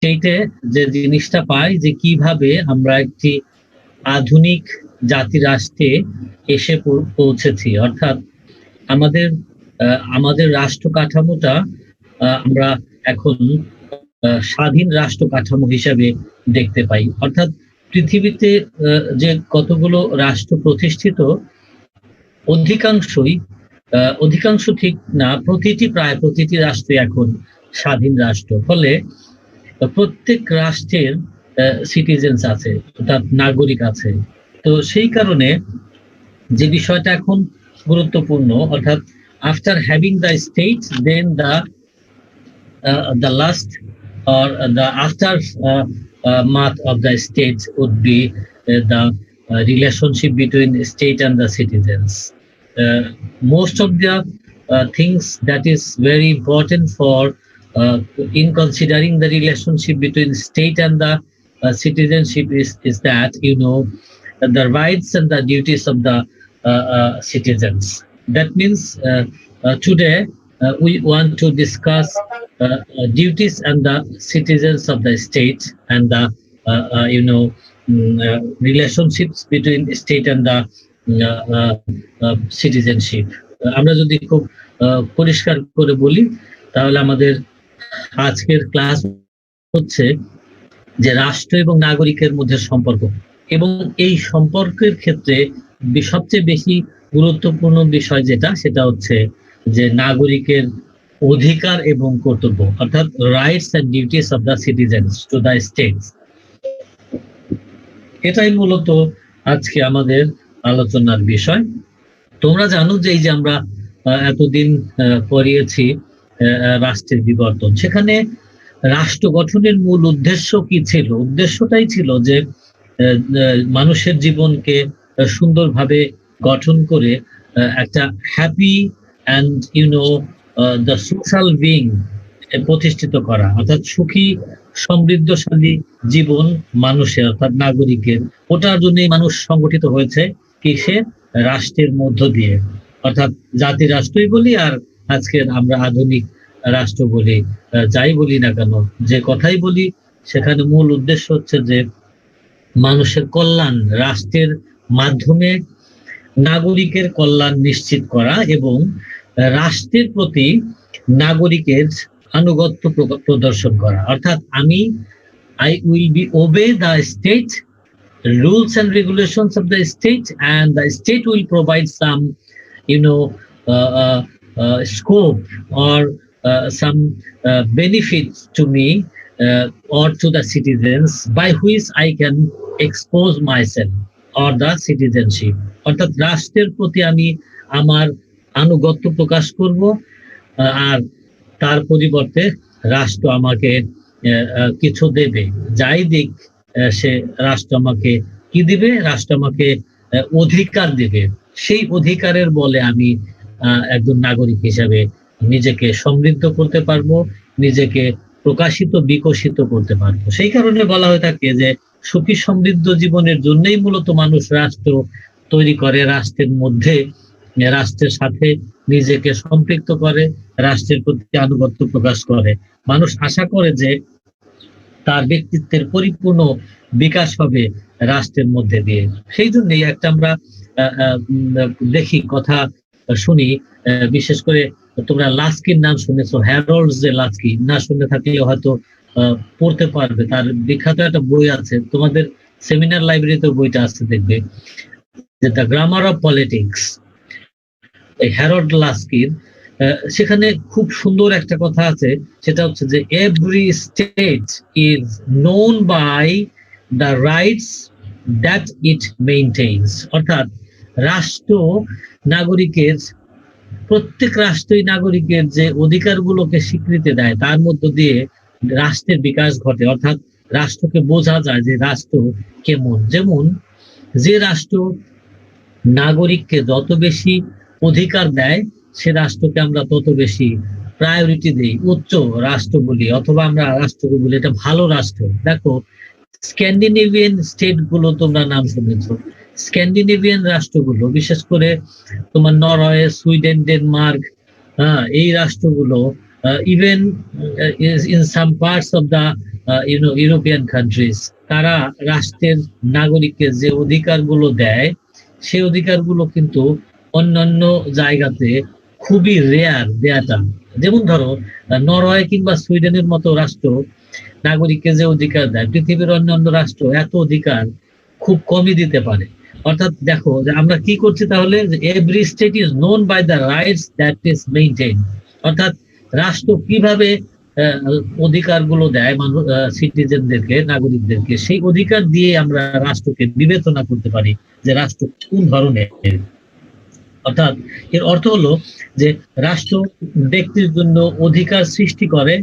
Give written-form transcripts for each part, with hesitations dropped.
সেইটে যে জিনিসটা পাই যে কিভাবে আমরা একটি আধুনিক জাতি রাষ্ট্রে এসে পৌঁছেছি, অর্থাৎ আমাদের আমাদের রাষ্ট্র কাঠামোটা আমরা এখন স্বাধীন রাষ্ট্র কাঠামো হিসাবে দেখতে পাই। অর্থাৎ পৃথিবীতে যে কতগুলো রাষ্ট্র প্রতিষ্ঠিত, অধিকাংশ ঠিক না, প্রায় প্রতিটি রাষ্ট্রে এখন স্বাধীন রাষ্ট্র। ফলে প্রত্যেক রাষ্ট্রের সিটিজেন্স আছে, অর্থাৎ নাগরিক আছে। তো সেই কারণে যে বিষয়টা এখন গুরুত্বপূর্ণ, অর্থাৎ after having the state then the last or the after math of the state would be the relationship between state and the citizens. Most of the things that is very important for in considering the relationship between state and the citizenship is that, you know, the rights and the duties of the citizens. That means today we want to discuss duties and the citizens of the state and the relationships between state and the citizenship. আমরা যদি খুব পরিষ্কার করে বলি তাহলে আমাদের আজকের class হচ্ছে যে রাষ্ট্র এবং নাগরিকের মধ্যে সম্পর্ক, এবং এই সম্পর্কের ক্ষেত্রে সবচেয়ে বেশি গুরুত্বপূর্ণ বিষয় সেটা হচ্ছে যে নাগরিকের অধিকার এবং কর্তব্য, অর্থাৎ rights and duties of the citizens to the states. এটাই মূলত আজকে আমাদের আলোচনার বিষয়। তোমরা জানো যে এই যে আমরা এতদিন পড়িয়েছি রাষ্ট্রের বিবর্তন, সেখানে রাষ্ট্র গঠনের মূল উদ্দেশ্য কি ছিল? উদ্দেশ্যটাই ছিল যে মানুষের জীবনকে সুন্দরভাবে গঠন করে একটা happy and the social being প্রতিষ্ঠিত করা, অর্থাৎ সুখী সমৃদ্ধশালী জীবন মানুষের, অর্থাৎ নাগরিকের। ওটার জন্যই মানুষ সংগঠিত হয়েছে কিসে? রাষ্ট্রের মধ্য দিয়ে, অর্থাৎ জাতি রাষ্ট্রই বলি আর আজকের আমরা আধুনিক রাষ্ট্র বলি, যাই বলি না কেন, যে কথাই বলি, সেখানে মূল উদ্দেশ্য হচ্ছে যে মানুষের কল্যাণ, রাষ্ট্রের মাধ্যমে নাগরিকের কল্যাণ নিশ্চিত করা এবং রাষ্ট্রের প্রতি নাগরিকের আনুগত্য প্রদর্শন করা। অর্থাৎ I will be obey the state rules and regulations of the state, and the state will provide some scope or some benefits to me or to the citizens by which I can expose myself or the citizenship. অর্থাৎ রাষ্ট্রের প্রতি আমি আমার আনুগত্য প্রকাশ করব, আর তার পরিবর্তে রাষ্ট্র আমাকে কিছু দেবে। যাই দিক সে রাষ্ট্র আমাকে কি দিবে? রাষ্ট্র আমাকে অধিকার দেবে। সেই অধিকারের বলে আমি একজন নাগরিক হিসাবে নিজেকে সমৃদ্ধ করতে পারবো, নিজেকে প্রকাশিত বিকশিত করতে পারবো। সেই কারণে বলা হয়ে থাকে যে সুখী সমৃদ্ধ জীবনের জন্যই মূলত মানুষ রাষ্ট্র তৈরি করে, রাষ্ট্রের মধ্যে, রাষ্ট্রের সাথে নিজেকে সম্পৃক্ত করে, রাষ্ট্রের প্রতি আনুগত্য প্রকাশ করে। মানুষ আশা করে যে তার ব্যক্তিত্বের পরিপূর্ণ বিকাশ হবে রাষ্ট্রের মধ্যে দিয়ে। সেই জন্যই একটা আমরা দেখি, কথা শুনি, বিশেষ করে তোমরা লাস্কির নাম শুনেছো, হ্যারল্ড জে লাস্কি, না শুনে থাকলে হয়তো পড়তে পারবে। তার বিখ্যাত একটা বই আছে, তোমাদের সেমিনার লাইব্রেরিতে বইটা আছে, দেখবে যে দ্য গ্রামার অফ পলিটিক্স, এই হ্যারল্ড লাস্কির। সেখানে খুব সুন্দর একটা কথা আছে, সেটা হচ্ছে যে every state is known by the rights that it maintains. অর্থাৎ রাষ্ট্র নাগরিকের, প্রত্যেক রাষ্ট্রই নাগরিকের যে অধিকারগুলোকে স্বীকৃতি দেয়, তার মধ্য দিয়ে রাষ্ট্রের বিকাশ ঘটে। অর্থাৎ রাষ্ট্রকে বোঝা যায় যে রাষ্ট্র কেমন। যেমন যে রাষ্ট্র নাগরিককে যত বেশি অধিকার দেয়, সে রাষ্ট্রকে আমরা তত বেশি প্রায়োরিটি দেই, উচ্চ রাষ্ট্র বলি, অথবা আমরা রাষ্ট্রকে বলি এটা ভালো রাষ্ট্র। দেখো স্ক্যান্ডিনেভিয়ান স্টেট গুলো তোমরা নাম শুনেছো, স্ক্যান্ডিনেভিয়ান রাষ্ট্রগুলো, বিশেষ করে তোমার নরওয়ে, সুইডেন, ডেনমার্ক, এই রাষ্ট্রগুলো, even in some parts of the European countries, তারা রাষ্ট্রের নাগরিককে যে অধিকারগুলো দেয় সেই অধিকারগুলো কিন্তু অন্যান্য জায়গাতে খুবই রেয়ার দেয়াটা। যেমন ধরো নরওয়ে কিংবা সুইডেনের মতো রাষ্ট্র নাগরিককে যে অধিকার দেয়, পৃথিবীর অন্যান্য রাষ্ট্র এত অধিকার খুব কমই দিতে পারে। অর্থাৎ দেখো যে আমরা কি করছি তাহলে, every state is known by the rights that is maintain. অর্থাৎ রাষ্ট্র কিভাবে অধিকারগুলো দেয় মানুষ সিটিজেনদেরকে, নাগরিকদেরকে, সেই অধিকার দিয়ে আমরা রাষ্ট্রকে বিবেচনা করতে পারি যে রাষ্ট্র কোন ধরনের। অর্থাৎ এর অর্থ হলো যে রাষ্ট্র ব্যক্তির জন্য অধিকার সৃষ্টি করে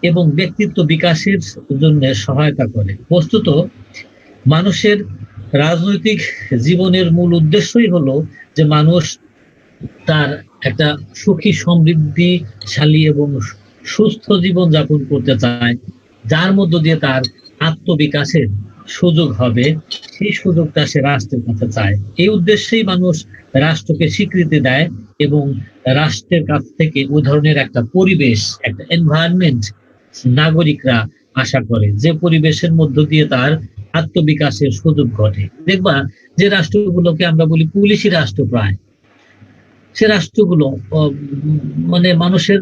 এবং ব্যক্তিত্ব বিকাশের জন্য সহায়তা করে। বস্তুত মানুষের রাজনৈতিক জীবনের মূল উদ্দেশ্যই হলো যে মানুষ তার একটা সুখী, সমৃদ্ধিশালী এবং সুস্থ জীবন যাপন করতে চায়, যার মধ্য দিয়ে তার আত্মবিকাশের সুযোগ হবে, সেই সুযোগটা সে রাষ্ট্রের কাছে চায়। এই উদ্দেশ্যেই মানুষ রাষ্ট্রকে স্বীকৃতি দেয় এবং রাষ্ট্রের কাছ থেকে ওই ধরনের একটা পরিবেশ, একটা এনভায়রনমেন্ট নাগরিকরা আশা করে, যে পরিবেশের মধ্য দিয়ে তার আত্মবিকাশের সুযোগ ঘটে। দেখবা যে রাষ্ট্রগুলোকে আমরা বলি পুলিশি রাষ্ট্র, প্রায় সে রাষ্ট্রগুলো মানে মানুষের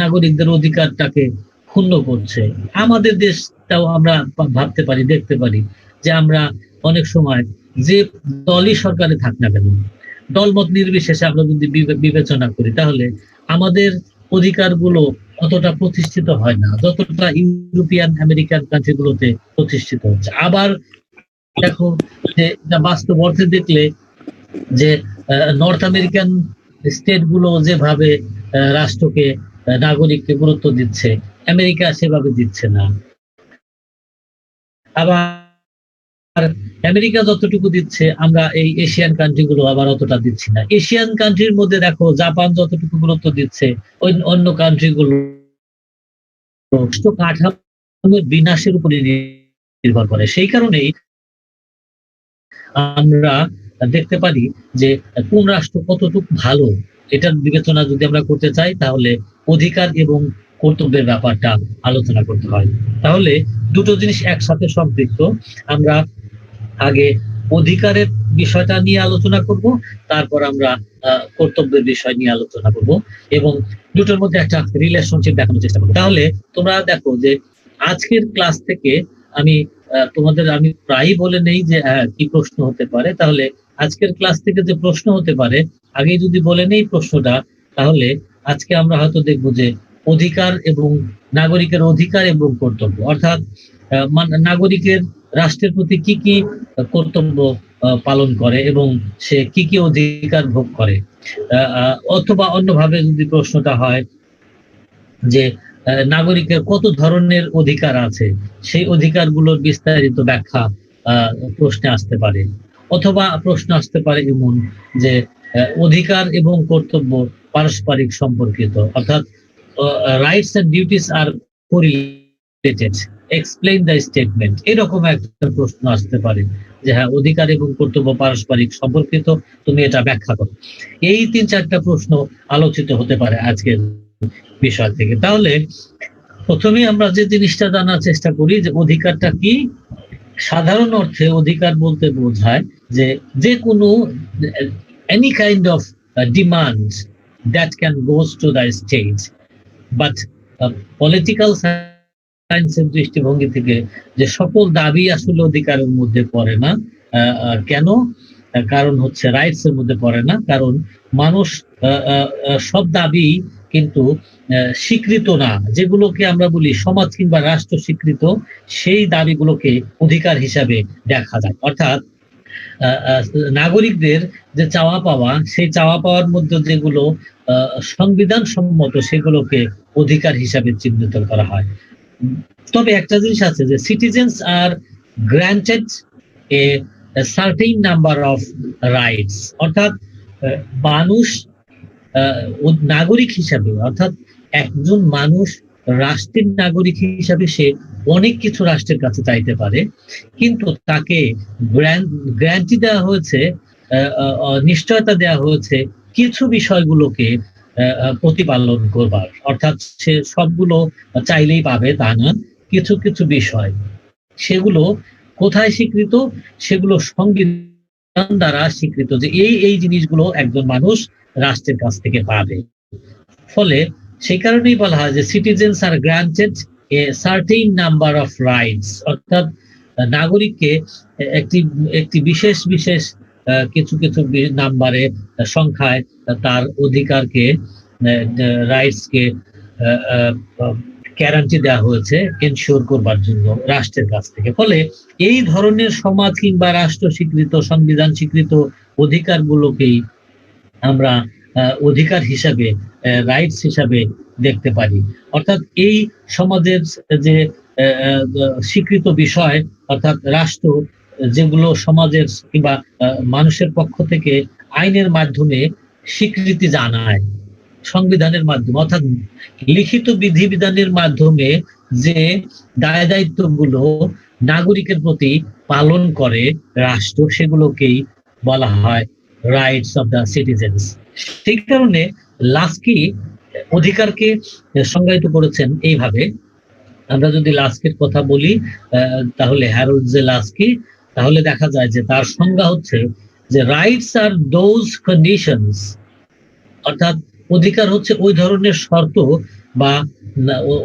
নাগরিকদের অধিকারটাকে ক্ষুণ্ণ করছে। আমাদের দেশটাও আমরা ভাবতে পারি, দেখতে পারি যে আমরা অনেক সময় যে দলই সরকারে থাক না কেন, দলমত নির্বিশেষে আমরা যদি বিবেচনা করি, তাহলে আমাদের অধিকারগুলো অতটা প্রতিষ্ঠিত হয় না যতটা ইউরোপিয়ান আমেরিকান কান্ট্রিগুলোতে প্রতিষ্ঠিত হচ্ছে। আবার দেখো যে বাস্তব অর্থে দেখলে যে নর্থ আমেরিকান স্টেট গুলো যেভাবে রাষ্ট্রকে, নাগরিককে গুরুত্ব দিচ্ছে, আমেরিকা সেভাবে দিচ্ছে না। আবার আমেরিকা যতটুকু দিচ্ছে আমরা এই এশিয়ান কান্ট্রি গুলো আবার অতটা দিচ্ছি না। এশিয়ান কান্ট্রির মধ্যে দেখো জাপান যতটুকু গুরুত্ব দিচ্ছে, অন্য কান্ট্রি গুলো কাঠামোর বিনাশের উপরে নির্ভর করে। সেই কারণেই আমরা দেখতে পারি যে কোন রাষ্ট্র কতটুকু ভালো, এটার বিবেচনা যদি আমরা করতে চাই, তাহলে অধিকার এবং কর্তব্যের ব্যাপারটা আলোচনা করতে হয়। তাহলে দুটো জিনিস একসাথে সম্পৃক্ত। আমরা আগে অধিকারের বিষয়টা নিয়ে আলোচনা করব, তারপর আমরা কর্তব্যের বিষয় নিয়ে আলোচনা করব এবং দুটোর মধ্যে একটা রিলেশনশিপ দেখানোর চেষ্টা করব। তাহলে তোমরা দেখো যে আজকের ক্লাস থেকে আমি আমি প্রায়ই বলে নেই যে কি প্রশ্ন হতে পারে। তাহলে আজকের ক্লাস থেকে যে প্রশ্ন হতে পারে, আগে যদি বলে নেই প্রশ্নটা, তাহলে আজকে আমরা হয়তো দেখবো যে অধিকার এবং নাগরিকের অধিকার এবং কর্তব্য, অর্থাৎ নাগরিকের রাষ্ট্রের প্রতি কি কি কর্তব্য পালন করে এবং সে কি কি অধিকার ভোগ করে। অথবা অন্যভাবে যদি প্রশ্নটা হয় যে নাগরিকের কত ধরনের অধিকার আছে, সেই অধিকারগুলোর বিস্তারিত ব্যাখ্যা প্রশ্নে আসতে পারে। অথবা প্রশ্ন আসতে পারে এমন যে অধিকার এবং কর্তব্য পারস্পরিক সম্পর্কিত, অর্থাৎ rights and duties are correlated, explain the statement, এরকম একটা প্রশ্ন আসতে পারে যে হ্যাঁ, অধিকার এবং কর্তব্য পারস্পরিক সম্পর্কিত, তুমি এটা ব্যাখ্যা করো। এই ৩-৪টা প্রশ্ন আলোচিত হতে পারে আজকের বিষয় থেকে। তাহলে প্রথমে আমরা যে জিনিসটা জানার চেষ্টা করি যে অধিকারটা কি। সাধারণ অর্থে অধিকার বলতে বোঝায় যে যে কোনো any kind of demand that can goes to the state, but political সায়েন্সের দৃষ্টিভঙ্গি থেকে যে সকল দাবি আসলে অধিকারের মধ্যে পড়ে না। কেন? কারণ হচ্ছে রাইটস এর মধ্যে পড়ে না, কারণ মানুষ সব দাবি কিন্তু স্বীকৃত না, যেগুলোকে আমরা বলি সমাজ কিংবা রাষ্ট্র স্বীকৃত, সেই দাবিগুলোকে অধিকার হিসাবে দেখা যায়। অর্থাৎ নাগরিকদের যে চাওয়া পাওয়া, সেই চাওয়া পাওয়ার মধ্যে যেগুলো সংবিধান সম্মত, সেগুলোকে অধিকার হিসাবে চিহ্নিত করা হয়। তবে একটা জিনিস আছে যে citizens are granted a certain number of rights, অর্থাৎ মানুষ নাগরিক হিসাবে, অর্থাৎ একজন মানুষ রাষ্ট্রের নাগরিক হিসাবে সে অনেক কিছু রাষ্ট্রের কাছে চাইতে পারে, কিন্তু তাকে গ্যারান্টি দেওয়া হয়েছে, নিশ্চয়তা দেওয়া হয়েছে কিছু বিষয়গুলোকে প্রতিপালন করবার। অর্থাৎ সে সবগুলো চাইলেই পাবে তা না, কিছু কিছু বিষয়, সেগুলো কোথায় স্বীকৃত? সেগুলো সংবিধান দ্বারা স্বীকৃত যে এই এই জিনিসগুলো একজন মানুষ রাষ্ট্রের কাছ থেকে পাবে। ফলে সেই কারণেই বলা হয় যে citizens are granted a certain number of rights, অর্থাৎ নাগরিককে একটি একটি বিশেষ বিশেষ কিছু কিছু নাম্বারে, সংখ্যায় তার অধিকারকে, রাইটসকে গ্যারান্টি দেওয়া হয়েছে এনশিওর করবার জন্য রাষ্ট্রের কাছ থেকে। ফলে এই ধরনের সমাজ কিংবা রাষ্ট্র স্বীকৃত, সংবিধান স্বীকৃত অধিকারগুলোকেই আমরা অধিকার হিসাবে, রাইটস হিসাবে দেখতে পারি। অর্থাৎ এই সমাজের যে স্বীকৃত বিষয়, অর্থাৎ রাষ্ট্র যেগুলো সমাজের কিংবা মানুষের পক্ষ থেকে আইনের মাধ্যমে স্বীকৃতি জানায়, সংবিধানের মাধ্যমে অর্থাৎ লিখিত বিধিবিধানের মাধ্যমে যে দায় দায়িত্বগুলো নাগরিকের প্রতি পালন করে রাষ্ট্র, সেগুলোকেই বলা হয় রাইটস অফ দ্য সিটিজেন্স। সেই কারণে লাস্কি অধিকারকে সংজ্ঞায়িত করেছেন এইভাবে। আমরা যদি লাস্কির কথা বলি, তাহলে হ্যারল্ড জে লাস্কি, তাহলে দেখা যায় যে তার সংজ্ঞা হচ্ছে যে রাইটস আর দোজ কন্ডিশনস, অর্থাৎ অধিকার হচ্ছে ওই ধরনের শর্ত বা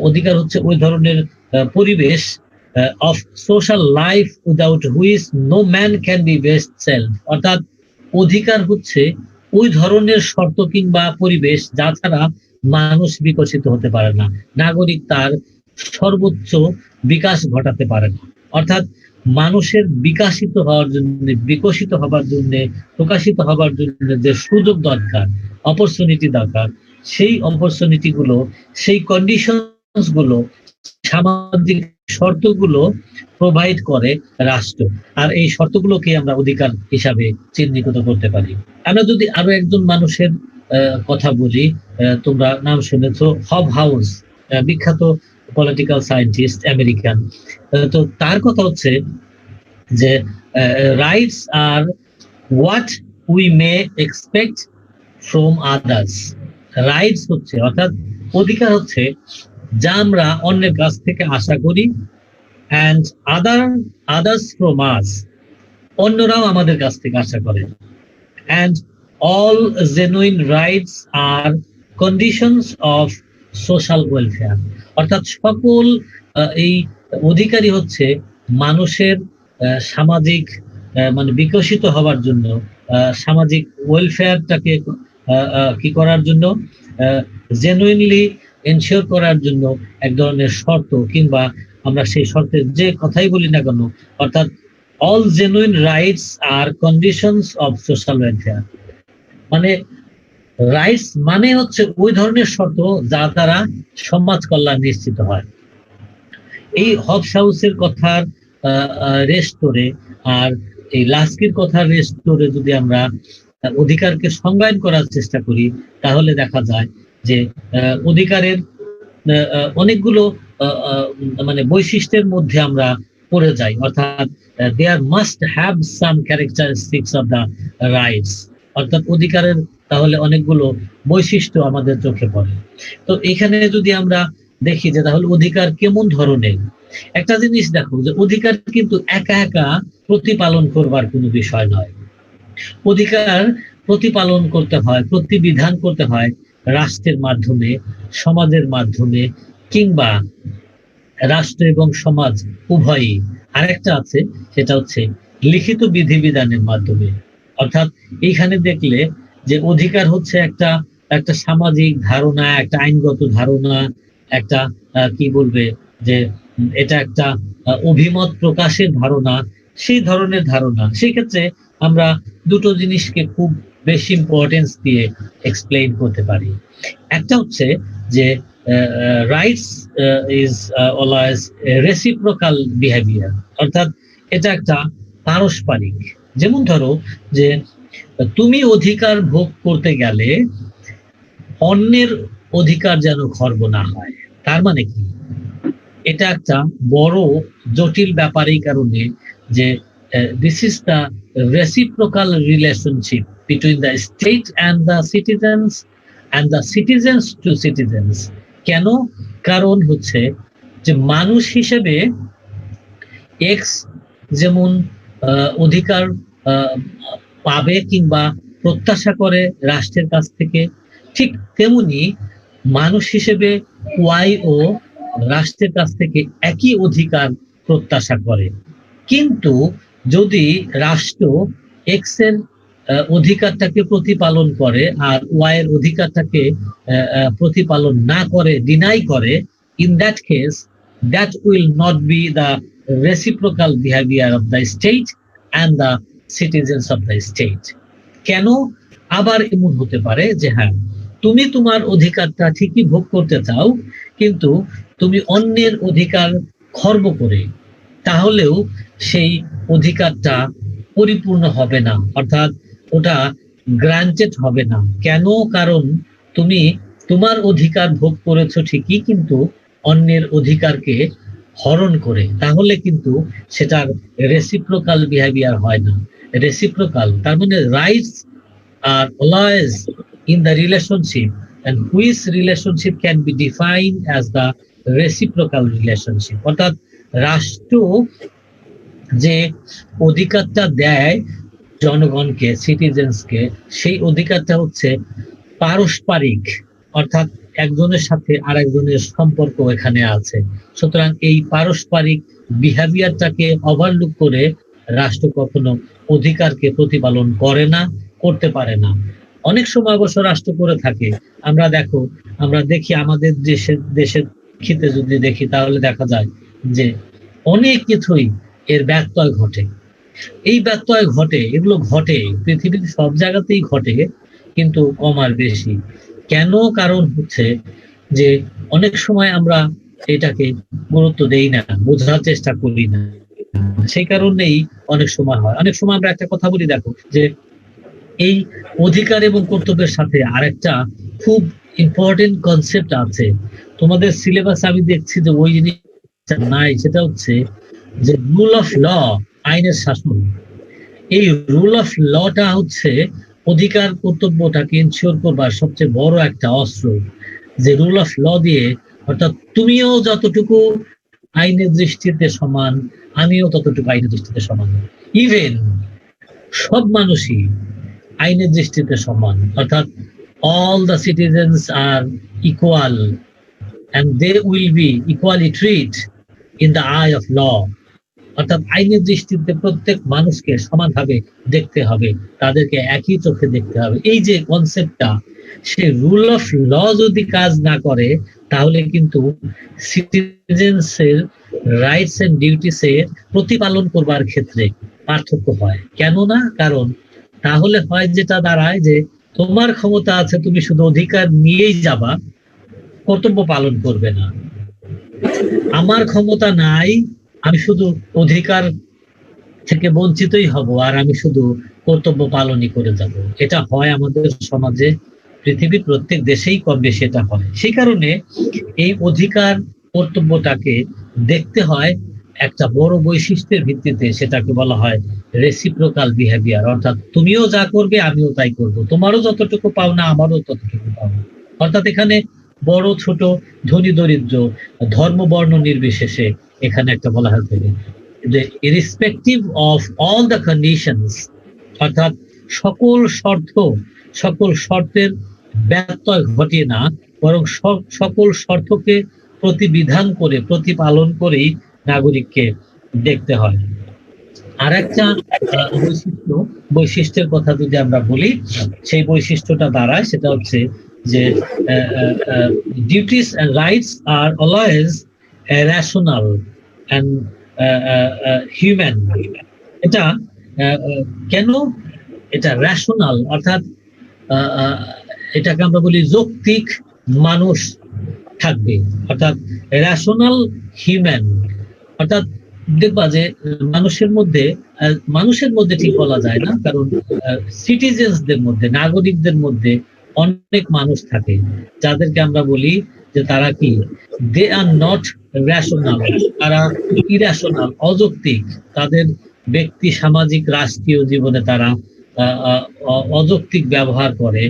অধিকার হচ্ছে ওই ধরনের পরিবেশ of social life without which no man can be best self, অর্থাৎ অধিকার হচ্ছে ওই ধরনের শর্ত কিংবা পরিবেশ যা ছাড়া মানুষ বিকশিত হতে পারে না, নাগরিক তার সর্বোচ্চ বিকাশ ঘটাতে পারে না। অর্থাৎ মানুষের বিকশিত হওয়ার জন্য, বিকশিত হবার জন্য, প্রকাশিত হবার জন্য যে সুযোগ দরকার, অপরচুনিটি দরকার, সেই অপরচুনিটি গুলো, সেই কন্ডিশনস গুলো, সামাজিক শর্তগুলো প্রোভাইড করে রাষ্ট্র। আর এই শর্তগুলোকে আমরা অধিকার হিসাবে চিহ্নিত করতে পারি। আমরা যদি আরো একজন মানুষের কথা বলি, তোমরা নাম শুনেছো, হব হাউস, বিখ্যাত পলিটিক্যাল সায়েন্টিস্ট, আমেরিকান। তো তার কথা হচ্ছে যে rights are what we may expect from others. Rights হচ্ছে, অর্থাৎ অধিকার হচ্ছে যা আমরা অন্যের কাছ থেকে আশা করি, অ্যান্ড আদার্স ফ্রম আস, অন্যরাও আমাদের কাছ থেকে আশা করে, and all genuine rights are conditions of social welfare, অর্থাৎ সকল এই অধিকারই হচ্ছে মানুষের সামাজিক মানে বিকশিত হবার জন্য, সামাজিক ওয়েলফেয়ারটাকে কি করার জন্য, জেনুইনলি এনশিওর করার জন্য এক ধরনের শর্ত, কিংবা আমরা সেই শর্তের যে কথাই বলি না কেন, অর্থাৎ all genuine rights are conditions of social welfare, মানে রাইটস মানে হচ্ছে ওই ধরনের শর্ত যা দ্বারা সমাজ কল্যাণ নিশ্চিত হয়। এই হবস হাউসের কথার রেস্ট করে আর এই লাস্কির কথার রেস্ট করে যদি আমরা অধিকারকে সংজ্ঞায়ন করার চেষ্টা করি, তাহলে দেখা যায় যে অধিকারের অনেকগুলো মানে বৈশিষ্ট্যের মধ্যে আমরা পড়ে যাই, অর্থাৎ there must have some characteristics of the rights, অর্থাৎ অধিকারের তাহলে অনেকগুলো বৈশিষ্ট্য আমাদের চোখে পড়ে। তো এখানে যদি আমরা দেখি যে তাহলে অধিকার কেমন ধরনের, একটা জিনিস দেখো যে অধিকার কিন্তু একা একা প্রতিপালন করবার কোনো বিষয় নয়। অধিকার প্রতিপালন করতে হয়, প্রতিবিধান করতে হয় রাষ্ট্রের মাধ্যমে, সমাজের মাধ্যমে, কিংবা রাষ্ট্র এবং সমাজ উভয়ই। আরেকটা আছে, সেটা হচ্ছে লিখিত বিধিবিধানের মাধ্যমে। অর্থাৎ এইখানে দেখলে যে অধিকার হচ্ছে একটা একটা সামাজিক ধারণা, একটা আইনগত ধারণা, একটা কি বলবে যে এটা একটা অভিমত প্রকাশের ধারণা, সেই ধরনের ধারণা। সেই ক্ষেত্রে আমরা দুটো জিনিসকে খুব বেশি ইম্পর্টেন্স দিয়ে এক্সপ্লেইন করতে পারি। একটা হচ্ছে যে rights is always reciprocal behaviour, অর্থাৎ এটা একটা পারস্পরিক। যেমন ধরো যে তুমি অধিকার ভোগ করতে গেলে অন্যের অধিকার যেন খর্ব না হয়। তার মানে কি, এটা একটা বড় জটিল ব্যাপার এই কারণে যে this is the reciprocal relationship between the state and the citizens and the citizens to citizens. কেন? কারণ হচ্ছে যে মানুষ হিসেবে এক্স যেমন অধিকার আহ, পাবে কিংবা প্রত্যাশা করে রাষ্ট্রের কাছ থেকে, ঠিক তেমনি মানুষ হিসেবে ওয়াই ও রাষ্ট্রের কাছ থেকে একই অধিকার প্রত্যাশা করে। কিন্তু যদি রাষ্ট্র এক্স এর অধিকারটাকে প্রতিপালন করে আর ওয়াই এর অধিকারটাকে প্রতিপালন না করে, ডিনাই করে, in that case that will not be the reciprocal behavior of the state and the citizens of the state. কেন আবার এমন হতে পারে যে হ্যাঁ, তুমি তোমার অধিকারটা ঠিকই ভোগ করতে চাও, কিন্তু তুমি অন্যের অধিকার খর্ব করে, তাহলেও সেই অধিকারটা পরিপূর্ণ হবে না, অর্থাৎ ওটা গ্রান্টেড হবে না। কেন? কারণ তুমি তোমার অধিকার ভোগ করেছো ঠিকই, কিন্তু অন্যের অধিকারকে হরণ করে, তাহলে কিন্তু সেটার রেসিপ্রোকাল বিহেভিয়ার হয় না। রেসিপ্রোকাল তার মানে rights are always in the relationship, and which relationship can be defined as the reciprocal relationship, অর্থাৎ রাষ্ট্র যে অধিকারটা দেয় জনগণকে, সিটিজেন্সকে, সেই অধিকারটা হচ্ছে পারস্পরিক, অর্থাৎ একজনের সাথে আরেকজনের সম্পর্ক এখানে আছে। সুতরাং এই পারস্পরিক বিহেভিয়ারটাকে ওভারলুক করে রাষ্ট্র কখনো অধিকারকে প্রতিপালন করে না, করতে পারে না। অনেক সময় অবশ্য রাষ্ট্র করে থাকে। আমরা দেখি আমাদের দেশের ক্ষেত্রে যদি দেখি, তাহলে দেখা যায় যে অনেক কিছুই এর ব্যত্যয় ঘটে। এই ব্যত্যয় ঘটে, এগুলো ঘটে পৃথিবীর সব জায়গাতেই ঘটে, কিন্তু কম আর বেশি। কেন? কারণ হচ্ছে যে অনেক সময় আমরা এটাকে গুরুত্ব দেই না, বোঝার চেষ্টা করি না, সেই কারণেই অনেক সময় হয়। অনেক সময় আমরা একটা কথা বলি, দেখো যে এই অধিকার এবং কর্তব্যের সাথে আরেকটা খুব ইম্পর্টেন্ট কনসেপ্ট আছে তোমাদের সিলেবাসে, আমি দেখছি যে ওই জিনিসটা নাই। সেটা হচ্ছে যে রুল অফ ল, আইনের শাসন। এই রুল অফ লটা হচ্ছে অধিকার কর্তব্যটাকে ইনশিওর করবার সবচেয়ে বড় একটা অস্ত্র। যে রুল অফ ল দিয়ে, অর্থাৎ তুমিও যতটুকু আইনের দৃষ্টিতে সমান, আমিও ততটুকু আইনের দৃষ্টিতে সমান। ইভেন সব মানুষই আইনের দৃষ্টিতে সমান, অর্থাৎ all the citizens are equal and they will be equally treated in the eye of law, অর্থাৎ আইনের দৃষ্টিতে প্রত্যেক মানুষকে সমানভাবে দেখতে হবে, তাদেরকে একই চোখে দেখতে হবে। এই যে কনসেপ্টটা, সে রুল অফ ল যদি কাজ না করে, তাহলে কিন্তু সিটিজেন্সের রাইটস এন্ড ডিউটিস এর প্রতিপালন করবার ক্ষেত্রে পার্থক্য হয়। কেন না? কারণ তাহলে হয় যেটা দাঁড়ায় যে তোমার ক্ষমতা আছে, তুমি শুধু অধিকার নিয়েই যাবা, কর্তব্য পালন করবে না। আমার ক্ষমতা নাই, আমি শুধু অধিকার থেকে বঞ্চিতই হব, আর আমি শুধু কর্তব্য পালনই করে যাব। এটা হয় আমাদের সমাজে, পৃথিবীর প্রত্যেক দেশেই কম বেশি এটা হয়। সেই কারণে এই অধিকার কর্তব্যটাকে দেখতে হয় একটা বড় বৈশিষ্ট্যের ভিত্তিতে, সেটাকে বলা হয় রেসিপ্রোকাল বিহেভিয়ার, অর্থাৎ তুমিও যা করবে আমিও তাই করব, তোমারও যতটুকু পাওনা আমারও ততটুকু পাওনা। অর্থাৎ এখানে বড় ছোট, ধনী দরিদ্র, ধর্ম বর্ণ নির্বিশেষে এখানে একটা বলা হয় যে irrespective of all the conditions, অর্থাৎ সকল শর্তের ব্যত্যয় ঘটিয়ে না, বরং সকল শর্তকে প্রতিবিধান করে, প্রতিপালন করেই নাগরিককে দেখতে হয়। আর একটা বৈশিষ্ট্যের কথা যদি আমরা বলি, সেই বৈশিষ্ট্যটা দাঁড়ায়, সেটা হচ্ছে যে duties and rights are always rational and human. এটা কেন? এটা রেশনাল, অর্থাৎ এটাকে আমরা বলি যৌক্তিক মানুষ থাকবে, অর্থাৎ রেশনাল হিউম্যান। অর্থাৎ দেখবা যে মানুষের মধ্যে ঠিক বলা যায় না, কারণ সিটিজেন্সদের মধ্যে, নাগরিকদের মধ্যে অনেক মানুষ থাকে যাদেরকে আমরা বলি যে তারা কি, দে আর নট রেশনাল, তারা ইরেশনাল, অযৌক্তিক। তাদের ব্যক্তি, সামাজিক, রাষ্ট্রীয় জীবনে তারা অযৌক্তিক ব্যবহার করে।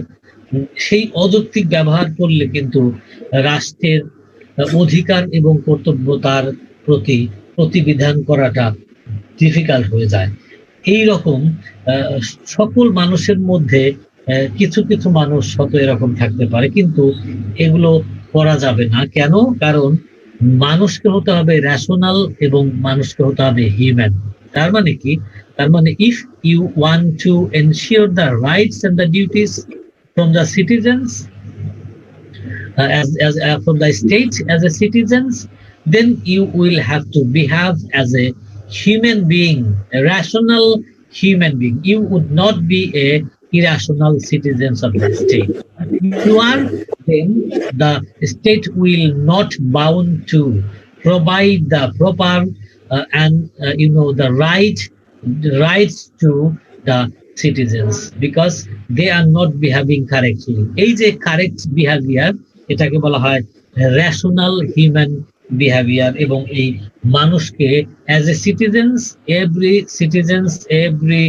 সেই অযৌক্তিক ব্যবহার করলে কিন্তু রাষ্ট্রের অধিকার এবং কর্তব্যতার প্রতি প্রতিবিধান করাটা ডিফিকাল্ট হয়ে যায়। এই রকম সকল মানুষের মধ্যে কিছু কিছু মানুষ হয়তো এরকম থাকতে পারে, কিন্তু এগুলো করা যাবে না। কেন? কারণ মানুষকে হতে হবে রেশনাল এবং মানুষকে হতে হবে হিউম্যান। তার মানে কি? তার মানে if you want to ensure the rights and the duties from the citizens, as from the state as a citizens, then you will have to behave as a human being, a rational human being. You would not be a irrational citizens of the state. If you are, then the state will not bound to provide the proper and the rights to the citizens, because they are not behaving correctly. এই যে correct behavior, এটাকে বলা হয় rational human behaviour. এবং এই মানুষকে as a citizens, every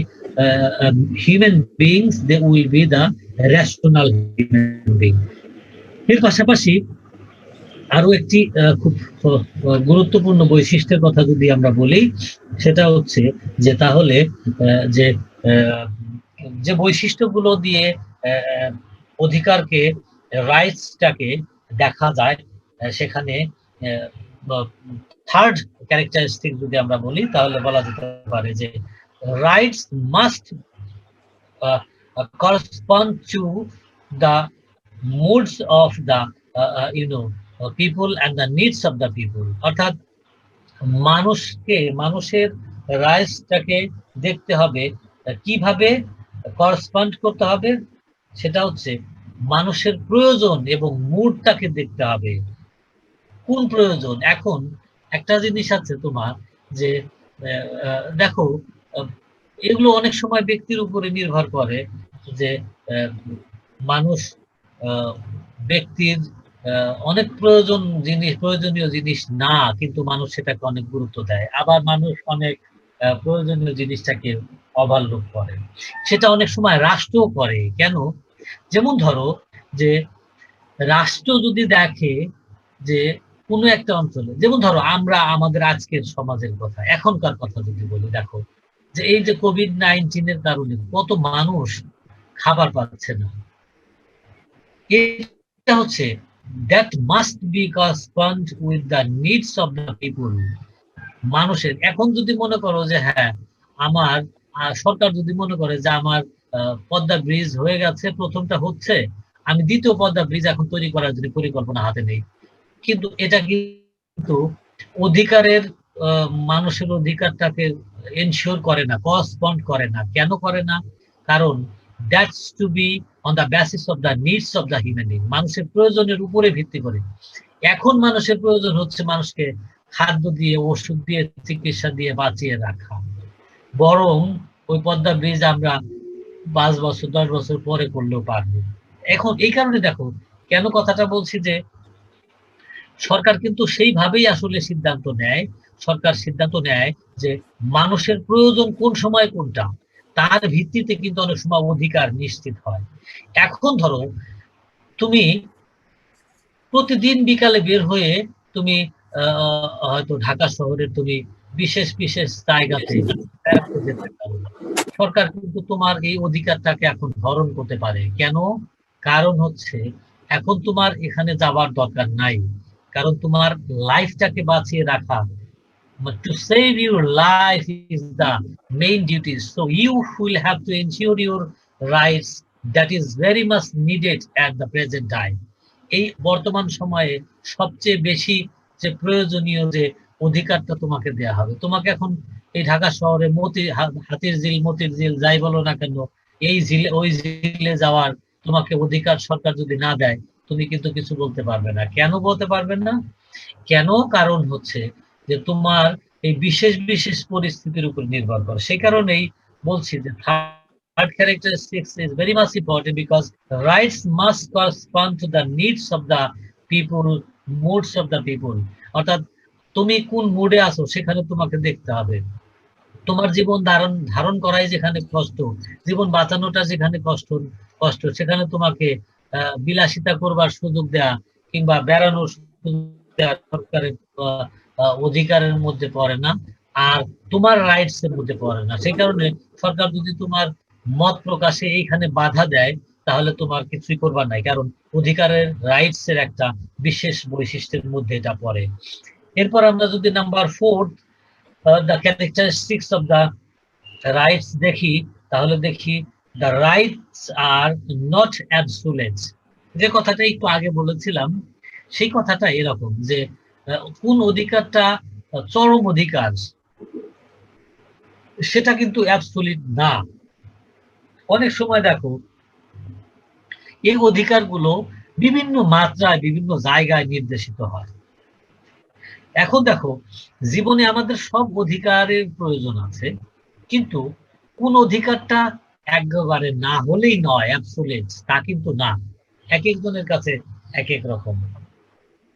human beings, they will be the rational human being. এর পাশাপাশি আরো একটি খুব গুরুত্বপূর্ণ বৈশিষ্ট্যের কথা যদি আমরা বলি, সেটা হচ্ছে যে তাহলে যে বৈশিষ্ট্যগুলো দিয়ে অধিকারকে, রাইটসটাকে দেখা যায়, সেখানে থার্ড ক্যারেক্টারিস্টিক যদি আমরা বলি, তাহলে বলা যেতে পারে যে rights must correspond to the moods of the people and the needs of the people। অর্থাৎ মানুষের রাইটসটাকে দেখতে হবে কিভাবে করসপন্ড করতে হবে, সেটা হচ্ছে মানুষের প্রয়োজন এবং মুডটাকে দেখতে হবে। কোন প্রয়োজন? এখন একটা জিনিস আছে তোমার, যে দেখো এগুলো অনেক সময় ব্যক্তির উপরে নির্ভর করে, যে মানুষ ব্যক্তির অনেক প্রয়োজনীয় জিনিস না, কিন্তু মানুষ সেটাকে অনেক গুরুত্ব দেয়। আবার মানুষ অনেক প্রয়োজনীয় জিনিসটাকে ওভারলুক করে। সেটা অনেক সময় রাষ্ট্রও করে। কেন? যেমন ধরো যে রাষ্ট্র যদি দেখে যে কোনো একটা অঞ্চলে, যেমন ধরো আমরা আমাদের আজকের সমাজের কথা, এখনকার কথা যদি বলি, দেখো যে এই যে কোভিড-19 কারণে কত মানুষ খাবার পাচ্ছে না। এটা হচ্ছে that must be correspond with the needs of the people। মানুষের এখন যদি মনে করো যে হ্যাঁ, আমার সরকার যদি মনে করে যে আমার পদ্মা ব্রিজ হয়ে গেছে, প্রথমটা হচ্ছে, আমি দ্বিতীয় পদ্মা ব্রিজ এখন তৈরি করার জন্য পরিকল্পনা হাতে নেই, কিন্তু এটা কিন্তু অধিকারের মানুষের অধিকারটাকে এনশিওর করে না, করসপন্ড করে না। কেন করে না? কারণ that's to be on the basis of the needs of the human being, মানুষের প্রয়োজনের উপরে ভিত্তি করে। এখন মানুষের প্রয়োজন হচ্ছে মানুষকে খাদ্য দিয়ে, ওষুধ দিয়ে, চিকিৎসা দিয়ে বাঁচিয়ে রাখা। বরং ওই পদ্মা ব্রিজ আমরা 5 বছর 10 বছর পরে করলেও পারবো। এখন এই কারণে দেখো কেন কথাটা বলছি, যে সরকার কিন্তু সেইভাবেই আসলে সিদ্ধান্ত নেয়। সরকার সিদ্ধান্ত নেয় যে মানুষের প্রয়োজন কোন সময় কোনটা, তার ভিত্তিতে কিন্তু অনেক সময় অধিকার নিশ্চিত হয়। এখন ধরো তুমি প্রতিদিন বিকালে বের হয়ে তুমি হয়তো ঢাকা শহরের তুমি বিশেষ বিশেষ জায়গাতে বেড়াতে যেতে পারো। সরকার কিন্তু তোমার এই অধিকারটাকে এখন হরণ করতে পারে। কেন? কারণ হচ্ছে এখন তোমার এখানে যাওয়ার দরকার নাই, কারণ তোমার লাইফটাকে বাঁচিয়ে রাখা, to save your life is the main duty, so you will have to ensure your rights, that is very much needed at the present time। এই বর্তমান সময়ে সবচেয়ে বেশি যে প্রয়োজনীয় যে অধিকারটা তোমাকে দেয়া হবে, তোমাকে এখন এই ঢাকা শহরে হাতির ঝিল, মতির ঝিল যাই বলো না কেন, এই ঝিলে ওই ঝিলে যাওয়ার তোমাকে অধিকার সরকার যদি না দেয়, তুমি কিন্তু কিছু বলতে পারবে না। কেন বলতে পারবেন না? কেন? কারণ হচ্ছে যে তোমার এই বিশেষ বিশেষ পরিস্থিতির উপর নির্ভর করে। সেই কারণেই বলছি যে third characteristics is very much important, because rights must correspond to the needs of the people, moods of the people। অর্থাৎ তুমি কোন মুডে আছো সেখানে তোমাকে দেখতে হবে। তোমার জীবন ধারণ করাই যেখানে কষ্ট, জীবন বাঁচানোটা যেখানে কষ্ট, সেখানে তোমাকে বিলাসিতা করবার সুযোগ দেয়া কিংবা বেড়ানোর সুযোগ সরকারের অধিকারের মধ্যে পড়ে না, আর তোমার রাইটস এর মধ্যে পড়ে না। সেই কারণে সরকার যদি তোমার মত প্রকাশে এইখানে বাধা দেয়, তাহলে তোমার কিছুই করবার নাই, কারণ অধিকারের রাইটস এর একটা বিশেষ বৈশিষ্ট্যের মধ্যে এটা পড়ে। এরপর আমরা যদি number 4 the characteristics of the rights দেখি, তাহলে দেখি the rights are not absolute. যে কথাটা একটু আগে বলেছিলাম, সেই কথাটা এরকম যে কোন অধিকারটা চরম অধিকার সেটা কিন্তু অ্যাবসুলিট না। অনেক সময় দেখো এই অধিকারগুলো বিভিন্ন মাত্রায় বিভিন্ন জায়গায় নির্দেশিত হয়। এখন দেখো, জীবনে আমাদের সব অধিকারের প্রয়োজন আছে, কিন্তু কোন অধিকারটা একেবারে না হলেই নয়, অ্যাবসোলিউট তা কিন্তু না। এক একজনের কাছে এক এক রকম।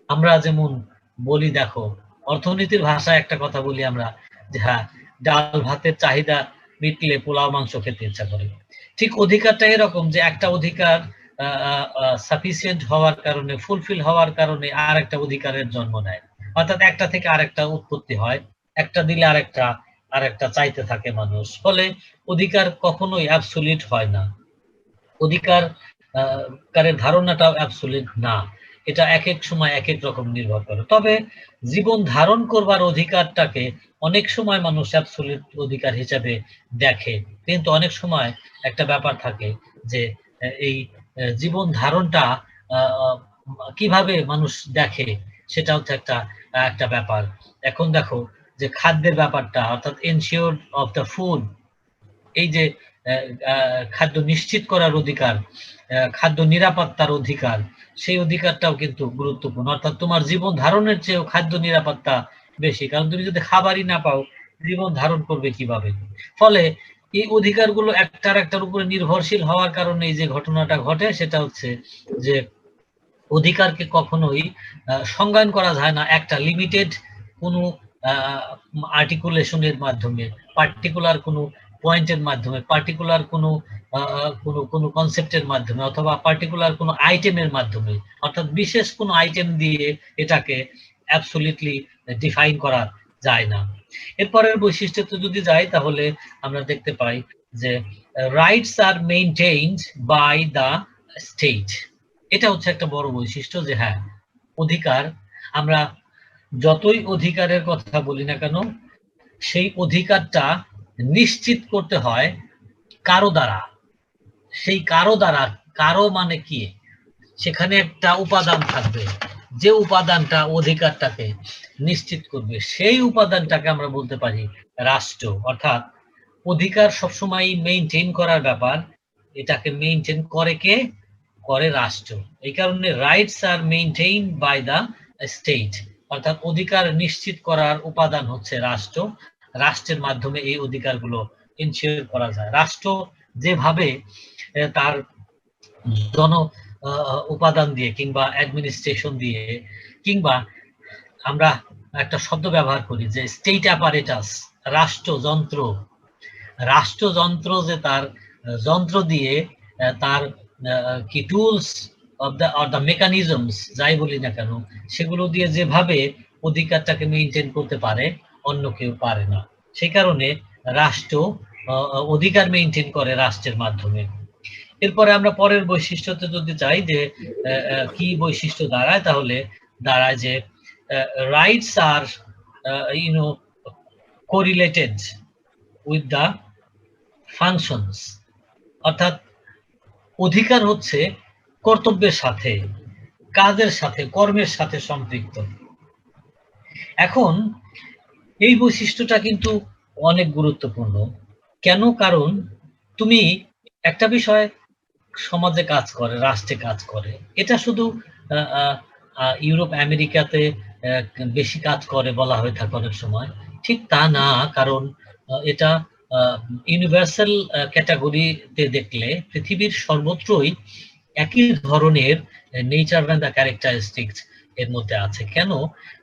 আমরা যেমন বলি, দেখো অর্থনীতির ভাষায় একটা কথা বলি আমরা, যে হ্যাঁ, ডাল ভাতের চাহিদা মিটলে পোলাও মাংস খেতে ইচ্ছা করে। ঠিক অধিকারটা এরকম যে একটা অধিকার সাফিসিয়েন্ট হওয়ার কারণে, ফুলফিল হওয়ার কারণে আর একটা অধিকারের জন্ম নেয়, অর্থাৎ একটা থেকে আরেকটা উৎপত্তি হয়, একটা দিলে আরেকটা চাইতে থাকে মানুষ। ফলে অধিকার কখনোই অ্যাবসোলিউট হয় না। অধিকার কারের ধারণাটাও অ্যাবসোলিউট না, এটা এক এক সময় এক এক রকম নির্ভর করে। তবে জীবন ধারণ করবার অধিকারটাকে অনেক সময় মানুষ অ্যাবসোলিউট অধিকার হিসেবে দেখে, কিন্তু অনেক সময় একটা ব্যাপার থাকে যে এই জীবন ধারণটা কিভাবে মানুষ দেখে, সেটা হচ্ছে একটা ব্যাপার। এখন দেখো যে খাদ্যের ব্যাপারটা, অর্থাৎ এনশিওর অফ দ্য ফুড, এই যে খাদ্য নিশ্চিত করার অধিকার, খাদ্য নিরাপত্তার অধিকার, সেই অধিকারটাও কিন্তু গুরুত্বপূর্ণ। অর্থাৎ তোমার জীবন ধারণের চেয়েও খাদ্য নিরাপত্তা বেশি, কারণ তুমি যদি খাবারই না পাও, জীবন ধারণ করবে কিভাবে? ফলে এই অধিকারগুলো একটার উপরে নির্ভরশীল হওয়ার কারণে যে ঘটনাটা ঘটে, সেটা হচ্ছে যে অধিকারকে কখনোই সংজ্ঞায়ন করা যায় না একটা লিমিটেড কোনো আর্টিকুলেশনের মাধ্যমে, পার্টিকুলার কোনো পয়েন্টের মাধ্যমে, পার্টিকুলার কোনো কোনো কনসেপ্টের মাধ্যমে, অথবা পার্টিকুলার কোনো আইটেমের মাধ্যমে, অর্থাৎ বিশেষ কোনো আইটেম দিয়ে এটাকে অ্যাবসলিউটলি ডিফাইন করা যায় না। এরপরের বৈশিষ্ট্যতে যদি যাই, তাহলে আমরা দেখতে পাই যে rights are maintained by the state. এটা হচ্ছে একটা বড় বৈশিষ্ট্য, যে হ্যাঁ, অধিকার, আমরা যতই অধিকারের কথা বলি না কেন, সেই অধিকারটা নিশ্চিত করতে হয় কারো দ্বারা। সেই কারো দ্বারা, কারো মানে কি, সেখানে একটা উপাদান থাকবে, যে উপাদানটা অধিকারটাকে নিশ্চিত করবে, সেই উপাদানটাকে আমরা বলতে পারি রাষ্ট্র। অর্থাৎ অধিকার সবসময় মেইনটেইন করার ব্যাপার, এটাকে মেইনটেইন করে কে? করে রাষ্ট্র। এই কারণে rights are maintain by the state, অর্থাৎ অধিকার নিশ্চিত করার উপাদান হচ্ছে রাষ্ট্র। রাষ্ট্রের মাধ্যমে এই অধিকারগুলো এনশিওর করা যায়। রাষ্ট্র যেভাবে তার জন উপাদান দিয়ে, কিংবা অ্যাডমিনিস্ট্রেশন দিয়ে, কিংবা আমরা একটা শব্দ ব্যবহার করি যে স্টেট অ্যাপারেটাস, রাষ্ট্রযন্ত্র, রাষ্ট্রযন্ত্র যে তার যন্ত্র দিয়ে, তার কি টুলস অফ দ্য মেকানিজমস যাই বলি না কেন, সেগুলো দিয়ে যেভাবে অধিকারটাকে মেইনটেইন করতে পারে, অন্য কেউ পারে না। সেই কারণে রাষ্ট্র অধিকার মেইনটেইন করে রাষ্ট্রের মাধ্যমে। এরপরে আমরা পরের বৈশিষ্ট্যতে যদি যাই, যে কি বৈশিষ্ট্য দাঁড়ায়, তাহলে দাঁড়ায় যে rights are correlated with the functions, অর্থাৎ অধিকার হচ্ছে কর্তব্যের সাথে, কাজের সাথে, কর্মের সাথে সম্পৃক্ত। এখন এই বৈশিষ্ট্যটা কিন্তু অনেক গুরুত্বপূর্ণ। কেন? কারণ তুমি একটা বিষয় সমাজে কাজ করে, রাষ্ট্রে কাজ করে, এটা শুধু ইউরোপ আমেরিকাতে বেশি কাজ করে বলা হয়ে থাকে অনেক সময়, ঠিক তা না। কারণ এটা ইউনিভার্সাল ক্যাটাগরিতে দেখলে পৃথিবীর সর্বত্রই একই ধরনের নেচার অ্যান্ড দ্য ক্যারেক্টারিস্টিক্স এর মধ্যে আছে। কেন?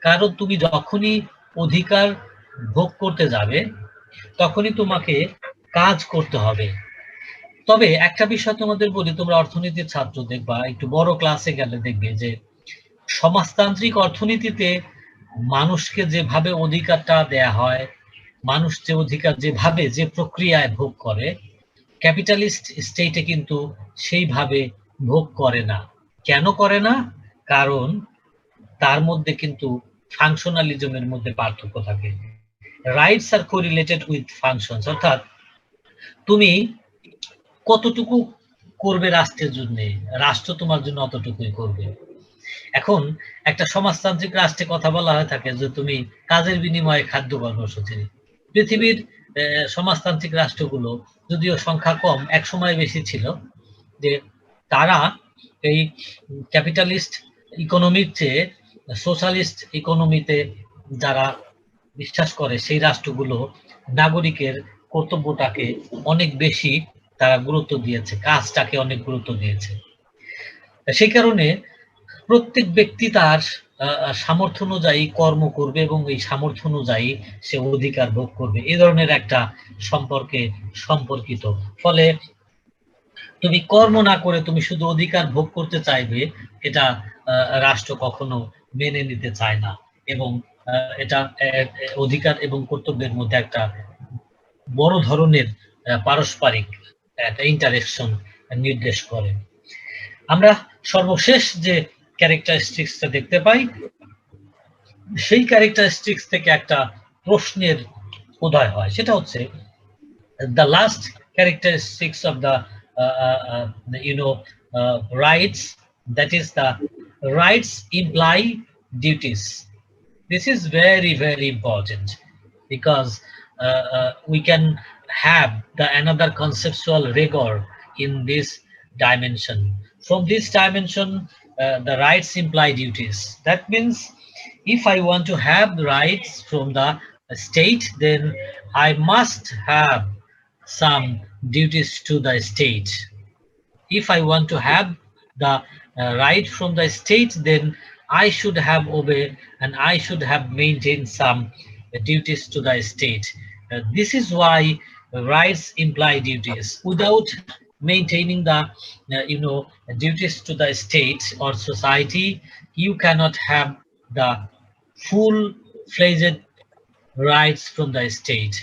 কারণ তুমি যখনই অধিকার ভোগ করতে যাবে, তখনই তোমাকে কাজ করতে হবে। তবে একটা বিষয় তোমাদের বলি, তোমরা অর্থনীতির ছাত্র, দেখবা একটু বড় ক্লাসে গেলে দেখবে যে সমাজতান্ত্রিক অর্থনীতিতে মানুষকে যেভাবে অধিকারটা দেয়া হয়, মানুষ যে অধিকার যেভাবে যে প্রক্রিয়ায় ভোগ করে, ক্যাপিটালিস্ট স্টেটে কিন্তু সেইভাবে ভোগ করে না। কেন করে না? কারণ তার মধ্যে কিন্তু ফাংশনালিজমের মধ্যে পার্থক্য থাকে। Rights are correlated with functions, অর্থাৎ তুমি কতটুকু করবে রাষ্ট্রের জন্য, রাষ্ট্র তোমার জন্য অতটুকুই করবে। এখন একটা সমাজতান্ত্রিক রাষ্ট্রে কথা বলা হয়ে থাকে যে তুমি কাজের বিনিময়ে খাদ্য কর্মসূচি। পৃথিবীর সমাজতান্ত্রিক রাষ্ট্রগুলো যদিও সংখ্যা কম, একসময় বেশি ছিল, যে তারা এই ক্যাপিটালিস্ট ইকোনমির চেয়ে সোশ্যালিস্ট ইকোনমিতে যারা বিশ্বাস করে সেই রাষ্ট্রগুলো নাগরিকের কর্তব্যটাকে অনেক বেশি তারা গুরুত্ব দিয়েছে, কাজটাকে অনেক গুরুত্ব দিয়েছে। সেই কারণে প্রত্যেক ব্যক্তি তার সামর্থ্য অনুযায়ী কর্ম করবে এবং এই সামর্থ্য অনুযায়ী সে অধিকার ভোগ করবে, এই ধরনের একটা সম্পর্কে সম্পর্কিত। ফলে তুমি কর্ম না করে তুমি শুধু অধিকার ভোগ করতে চাইবে, এটা রাষ্ট্র কখনো মেনে নিতে চায় না, এবং এটা অধিকার এবং কর্তব্যের মধ্যে একটা বড় ধরনের পারস্পরিক একটা ইন্টারেকশন নির্দেশ করে। আমরা সর্বশেষ যে ক্যারেক্টারিস্টিক্সটা দেখতে পাই, সেই ক্যারেক্টারিস্টিক্স থেকে একটা প্রশ্নের উদয় হয়, সেটা হচ্ছে the last characteristics of the rights, that is the rights imply duties. This is very, very important, because we can have the another conceptual rigor in this dimension. From this dimension, the rights imply duties. That means if I want to have the rights from the state, then I must have some duties to the state. If I want to have the right from the state, then I should have obeyed and I should have maintained some duties to the state. This is why rights imply duties. Without maintaining the duties to the state or society, you cannot have the full-fledged rights from the state.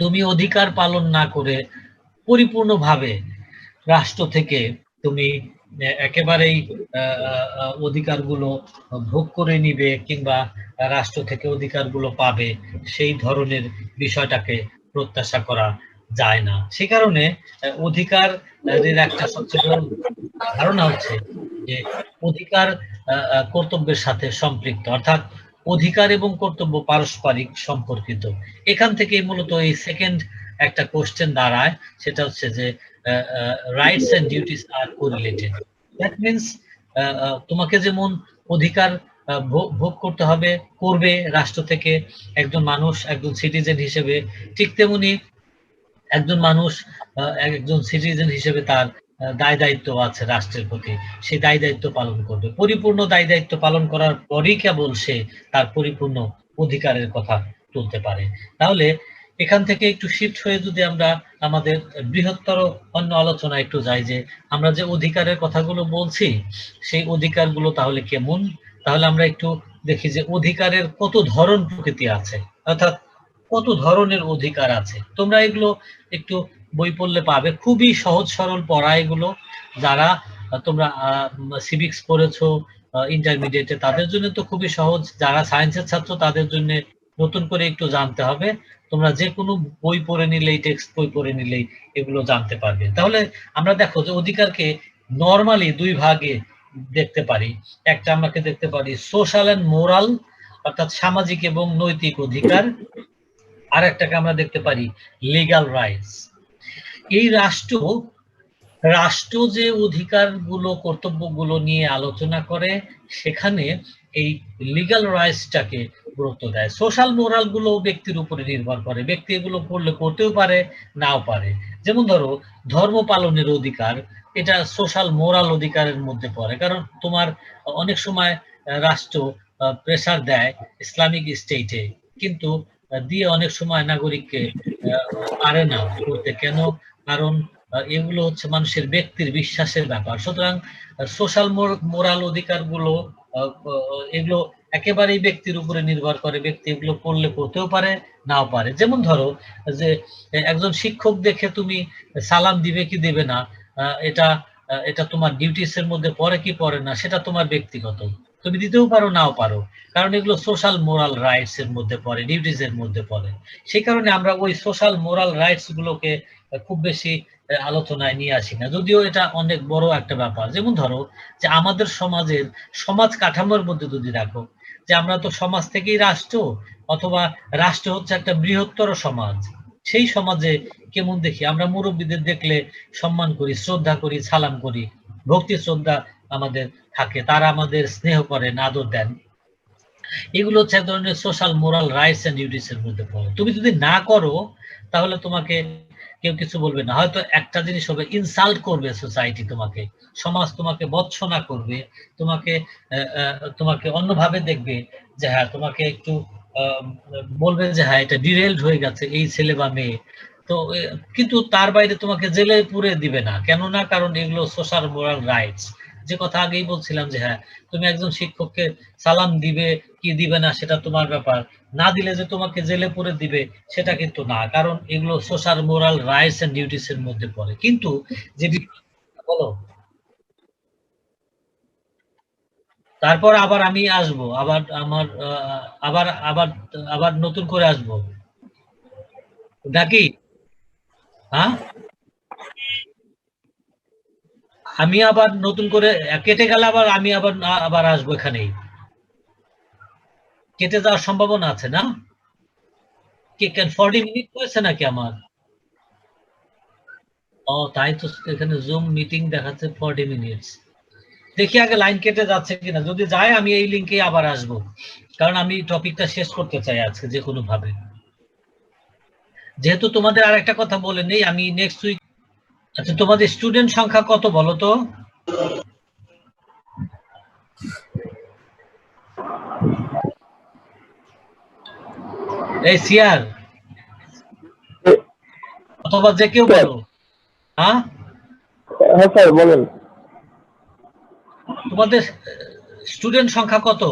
তুমি অধিকার পালন না করে পরিপূর্ণভাবে রাষ্ট্র থেকে তুমি একেবারেই অধিকারগুলো ভোগ করে নিবে কিংবা রাষ্ট্র থেকে অধিকারগুলো পাবে, সেই ধরনের বিষয়টাকে প্রত্যাশা করা যায় না। সে কারণে অধিকারের একটা সবচেয়ে বড় ধারণা হচ্ছে যে অধিকার কর্তব্যের সাথে সম্পৃক্ত, অর্থাৎ অধিকার এবং কর্তব্য পারস্পরিক সম্পর্কিত। এখান থেকে মূলত এই সেকেন্ড একটা কোশ্চেন দাঁড়ায়, সেটা হচ্ছে যে rights and duties are correlated. That means তোমাকে যেমন অধিকার ভোগ করতে হবে, করবে রাষ্ট্র থেকে একজন মানুষ, একজন সিটিজেন হিসেবে, ঠিক তেমনি একজন মানুষ একজন সিটিজেন হিসেবে তার দায় দায়িত্ব আছে রাষ্ট্রের প্রতি, সেই দায় দায়িত্ব পালন করবে। পরিপূর্ণ দায় দায়িত্ব পালন করার পরেই কেবল সে তার পরিপূর্ণ অধিকারের কথা তুলতে পারে। তাহলে এখান থেকে একটু শিফট হয়ে যদি আমরা আমাদের বৃহত্তর অন্য আলোচনা একটু যাই, যে আমরা যে অধিকারের কথাগুলো বলছি সেই অধিকারগুলো তাহলে কেমন, তাহলে আমরা একটু দেখি যে অধিকারের কত ধরন প্রকৃতি আছে, অর্থাৎ কত ধরনের অধিকার আছে। তোমরা এগুলো একটু বই পড়লে পাবে, খুবই সহজ সরল পড়া এগুলো। যারা তোমরা সিভিক্স পড়েছো ইন্টারমিডিয়েটে, তাদের জন্য তো খুবই সহজ। যারা সায়েন্সের ছাত্র তাদের জন্য নতুন করে একটু জানতে হবে। তোমরা যে কোনো বই পড়ে নিলেই, টেক্সট বই পড়ে নিলেই এগুলো জানতে পারবে। তাহলে আমরা দেখো যে অধিকারকে নর্মালি দুই ভাগে দেখতে পারি। একটা আমাকে দেখতে পারি সোশ্যাল এন্ড মোরাল, অর্থাৎ সামাজিক এবং নৈতিক অধিকার। আর একটাকে আমরা দেখতে পারি লিগ্যাল রাইটস। এই রাষ্ট্র যে অধিকারগুলো কর্তব্যগুলো নিয়ে আলোচনা করে, সেখানে এই লিগ্যাল রাইটসটাকে গুরুত্ব দেয়। সোশ্যাল মোরাল গুলো ব্যক্তির উপরে নির্ভর করে, ব্যক্তি এগুলো করলে করতেও পারে, নাও পারে। যেমন ধরো ধর্ম পালনের অধিকার, এটা সোশ্যাল মোরাল অধিকারের মধ্যে পড়ে, কারণ তোমার অনেক সময় রাষ্ট্র প্রেসার দেয় ইসলামিক স্টেটে, কিন্তু দিয়ে অনেক সময় নাগরিককে পারে না করতে। কেন? কারণ এগুলো হচ্ছে মানুষের ব্যক্তির বিশ্বাসের ব্যাপার। সুতরাং সোশ্যাল মোরাল অধিকারগুলো এগুলো একেবারেই ব্যক্তির উপরে নির্ভর করে, ব্যক্তি এগুলো করলে করতেও পারে, নাও পারে। যেমন ধরো যে একজন শিক্ষক দেখে তুমি সালাম দিবে কি দেবে না, এটা এটা তোমার ডিউটিস এর মধ্যে পড়ে কি পড়ে না সেটা তোমার ব্যক্তিগত, তুমি দিতেও পারো নাও পারো, কারণ এগুলো সোশ্যাল মোরাল রাইটস এর মধ্যে পড়ে, ডিউটিস এর মধ্যে পড়ে। সেই কারণে আমরা ওই সোশ্যাল মোরাল রাইটস গুলোকে খুব বেশি আলোচনায় নিয়ে আসি না, যদিও এটা অনেক বড় একটা ব্যাপার। যেমন ধরো যে আমাদের সমাজের সমাজ কাঠামোর মধ্যে যদি রাখো যে আমরা তো সমাজ থেকেই রাষ্ট্র, অথবা রাষ্ট্র হচ্ছে একটা বৃহত্তর সমাজ, সেই সমাজে কেমন দেখি আমরা মুরব্বীদের দেখলে সম্মান করি, শ্রদ্ধা করি, সালাম করি, ভক্তি শ্রদ্ধা আমাদের থাকে, তারা আমাদের স্নেহ করেন, আদর দেন। এগুলো হচ্ছে এক ধরনের social moral rights and duties এর মধ্যে পড়ে। তুমি যদি না করো তাহলে তোমাকে কেউ কিছু বলবে না, হয়তো একটা জিনিস হবে ইনসাল্ট করবে সোসাইটি, তোমাকে সমাজ তোমাকে ভৎসনা করবে, তোমাকে তোমাকে অন্যভাবে দেখবে, যে হ্যাঁ তোমাকে একটু বলবে যে হ্যাঁ এটা ডিরেলড হয়ে গেছে এই ছেলে বা মেয়ে। তো কিন্তু তার বাইরে তোমাকে জেলে পুরে দিবে না, কেন না, কারণ এগুলো সোশ্যাল মোরাল রাইটস। যে কথা আগেই বলছিলাম যে হ্যাঁ তুমি একজন শিক্ষককে সালাম দিবে কি দিবে না সেটা তোমার ব্যাপার, না দিলে যে তোমাকে জেলে পুরে দিবে সেটা কিন্তু না, কারণ এগুলো social moral rights and duties এর মধ্যে পড়ে। কিন্তু যে বলো, তারপর আবার আমি আসব, আবার আমার আবার আবার আবার নতুন করে আসব নাকি? হ্যাঁ, আমি আবার নতুন করে কেটে গেলে আবার আমি আবার আবার আসবো এখানেই, কেটে যাওয়ার সম্ভাবনা আছে না? কি কেন 40 মিনিট হয়েছে নাকি আমার? ও তাই তো, এখানে জুম মিটিং দেখাচ্ছে 40 মিনিটস। দেখি আগে লাইন কেটে যাচ্ছে কিনা, যদি যায় আমি এই লিংকে আবার আসব, কারণ আমি টপিকটা শেষ করতে চাই আজকে যে কোনো ভাবে। যেহেতু তোমাদের আর একটা কথা বলে নেই, আমি নেক্সট উইক। আচ্ছা, তোমাদের স্টুডেন্ট সংখ্যা কত বলো তো? এই সিয়ার অথবা যে কেউ বলো। হ্যাঁ হ্যাঁ স্যার বলেন। তোমাদের স্টুডেন্ট সংখ্যা কত?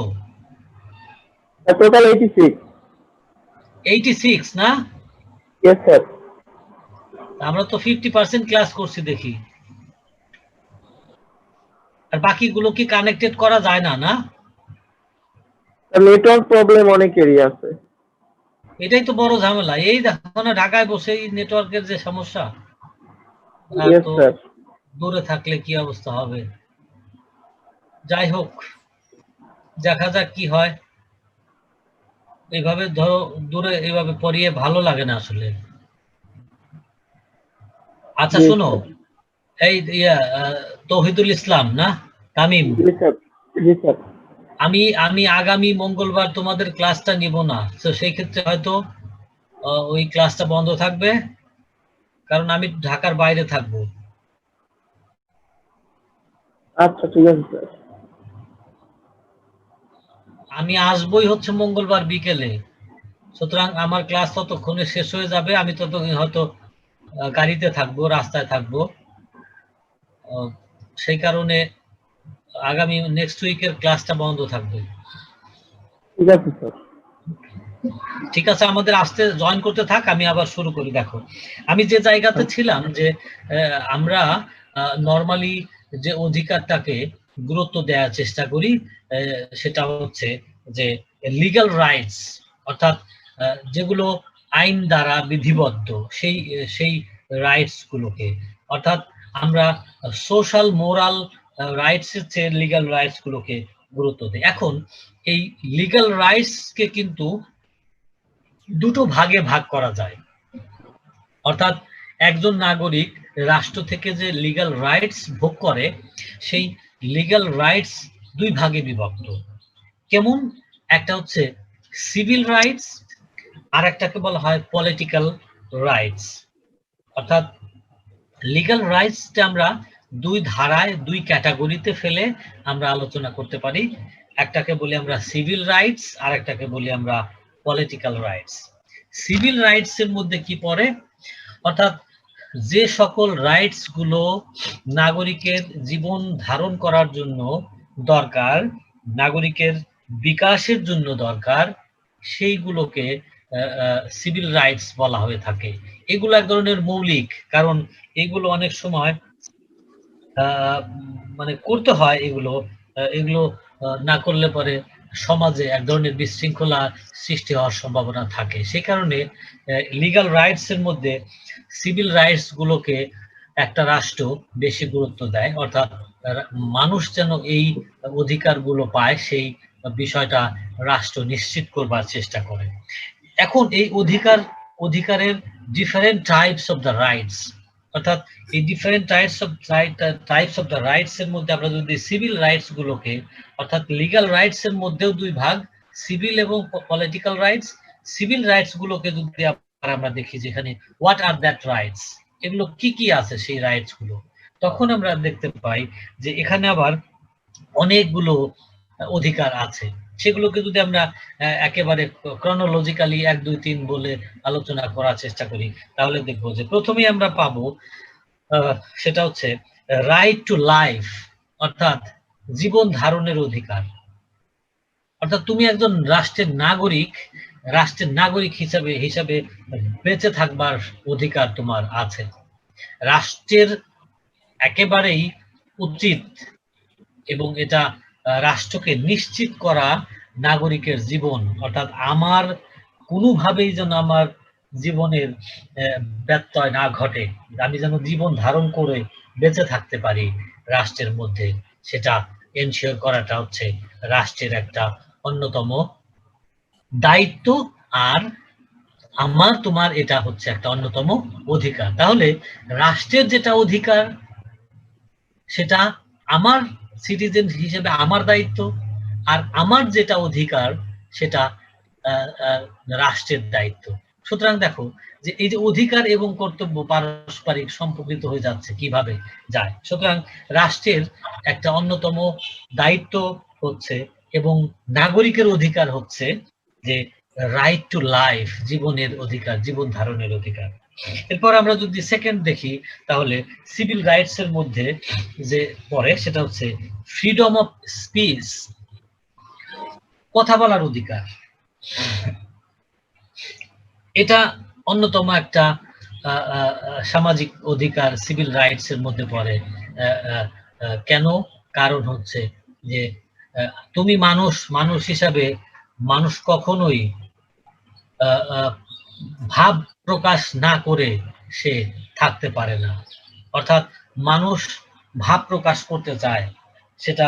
টোটাল 86। 86 না? Yes sir. আমরা তো 50% ক্লাস করছি দেখি, আর বাকিগুলো কি কানেক্টেড করা যায় না? না, নেটওয়ার্ক প্রবলেম অনেকেরই আছে। এটাই তো বড় ঝামেলা। এই দেখো না, ঢাকায় বসে নেটওয়ার্কের যে সমস্যা, ইয়েস তো স্যার। দূরে থাকলে কি অবস্থা হবে। যাই হোক, দেখা যাক কি হয়। এইভাবে ধরো দূরে এইভাবে পড়িয়ে ভালো লাগে না আসলে। আচ্ছা জি শোনো, স্যার। এই তৌহিদুল ইসলাম না, তামিম, জি স্যার। জি স্যার। আমি আমি আগামী মঙ্গলবার তোমাদের ক্লাসটা নিব না, তো সেই ক্ষেত্রে হয়তো ওই ক্লাসটা বন্ধ থাকবে, কারণ আমি ঢাকার বাইরে থাকবো। আচ্ছা ঠিক আছে স্যার। আমি আসবই হচ্ছে মঙ্গলবার বিকেলে, সুতরাং আমার ক্লাস ততক্ষণে শেষ হয়ে যাবে, আমি ততক্ষণ হয়তো গাড়িতে থাকবো, রাস্তায় থাকবো। সেই কারণে আগামী নেক্সট উইকের ক্লাসটা বন্ধ থাকবে। ঠিক আছে স্যার। ঠিক আছে, আমাদের আসতে জয়েন করতে থাক, আমি আবার শুরু করি। দেখো আমি যে জায়গাতে ছিলাম, যে আমরা নরমালি যে অধিকারটাকে গুরুত্ব দেওয়ার চেষ্টা করি, সেটা হচ্ছে যে লিগ্যাল রাইটস, অর্থাৎ যেগুলো আইন দ্বারা বিধিবদ্ধ, সেই সেই রাইটস গুলোকে, অর্থাৎ আমরা সোশ্যাল মোরাল রাইটস এর চেয়ে লিগ্যাল রাইটস গুলোকে গুরুত্ব দিই। এখন এই লিগ্যাল রাইটস কে কিন্তু দুটো ভাগে ভাগ করা যায়, অর্থাৎ একজন নাগরিক রাষ্ট্র থেকে যে লিগ্যাল রাইটস ভোগ করে, সেই লিগ্যাল রাইটস দুই ভাগে বিভক্ত। কেমন? একটা হচ্ছে সিভিল রাইটস, আর একটাকে বলা হয় পলিটিক্যাল রাইটস। অর্থাৎ লিগ্যাল রাইটসটা আমরা দুই ধারায়, দুই ক্যাটাগরিতে ফেলে আমরা আলোচনা করতে পারি। একটাকে বলি আমরা সিভিল রাইটস, আর একটাকে বলি আমরা পলিটিক্যাল রাইটস। সিভিল রাইটস এর মধ্যে কি পড়ে? অর্থাৎ যে সকল রাইটস গুলো নাগরিকের জীবন ধারণ করার জন্য দরকার, নাগরিকের বিকাশের জন্য দরকার সেইগুলোকে সিভিল রাইটস বলা হয়ে থাকে। এগুলো এক ধরনের মৌলিক, কারণ এগুলো অনেক সময় মানে করতে হয় এগুলো এগুলো না করলে পরে সমাজে এক ধরনের বিশৃঙ্খলা সৃষ্টি হওয়ার সম্ভাবনা থাকে। সেই কারণে লিগ্যাল রাইটস এর মধ্যে সিভিল রাইটস গুলোকে একটা রাষ্ট্র বেশি গুরুত্ব দেয়, অর্থাৎ মানুষ যেন এই অধিকারগুলো পায় সেই বিষয়টা রাষ্ট্র নিশ্চিত করবার চেষ্টা করে। এখন এই অধিকারের different types of the rights, অর্থাৎ এই different types of the rights এর মধ্যে আমরা যদি সিভিল রাইটস গুলোকে, অর্থাৎ লিগ্যাল রাইটস এর মধ্যেও দুই ভাগ, সিভিল এবং পলিটিক্যাল রাইটস। সিভিল রাইটস গুলোকে যদি আমরা দেখি যেখানে হোয়াট আর দ্যাট রাইটস, এগুলো কি কি আছে সেই রাইটস গুলো, তখন আমরা দেখতে পাই যে এখানে আবার অনেকগুলো অধিকার আছে। সেগুলোকে যদি আমরা একেবারে ক্রনোলজিক্যালি 1 2 3 বলে আলোচনা করার চেষ্টা করি, তাহলে দেখবো যে প্রথমেই আমরা পাবো সেটা হচ্ছে রাইট টু লাইফ, অর্থাৎ জীবন ধারণের অধিকার। অর্থাৎ তুমি একজন রাষ্ট্রের নাগরিক হিসাবে বেঁচে থাকবার অধিকার তোমার আছে। রাষ্ট্রের একেবারেই উচিত এবং এটা রাষ্ট্রকে নিশ্চিত করা নাগরিকের জীবন, অর্থাৎ আমার কোনোভাবেই যেন আমার জীবনের ব্যত্যয় না ঘটে, আমি যেন জীবন ধারণ করে বেঁচে থাকতে পারি রাষ্ট্রের মধ্যে, সেটা এনশিওর করাটা হচ্ছে রাষ্ট্রের একটা অন্যতম দায়িত্ব। আর তোমার এটা হচ্ছে একটা অন্যতম অধিকার। তাহলে রাষ্ট্রের যেটা অধিকার সেটা আমার সিটিজেন হিসেবে আমার দায়িত্ব, আর আমার যেটা অধিকার সেটা রাষ্ট্রের দায়িত্ব। সুতরাং দেখো যে এই যে অধিকার এবং কর্তব্য পারস্পরিক সম্পর্কিত হয়ে যাচ্ছে, কিভাবে যায়। সুতরাং রাষ্ট্রের একটা অন্যতম দায়িত্ব হচ্ছে এবং নাগরিকের অধিকার হচ্ছে যে রাইট টু লাইফ, জীবনের অধিকার, জীবন ধারণের অধিকার। এরপর আমরা যদি সেকেন্ড দেখি, তাহলে সিভিল রাইটস এর মধ্যে যে পড়ে সেটা হচ্ছে ফ্রিডম অফ স্পিচ, কথা বলার অধিকার। এটা অন্যতম একটা সামাজিক অধিকার সিভিল রাইটস এর মধ্যে পড়ে। কেন? কারণ হচ্ছে যে তুমি মানুষ হিসাবে মানুষ কখনোই ভাব প্রকাশ না করে সে থাকতে পারে না। অর্থাৎ মানুষ ভাব প্রকাশ করতে চায়, সেটা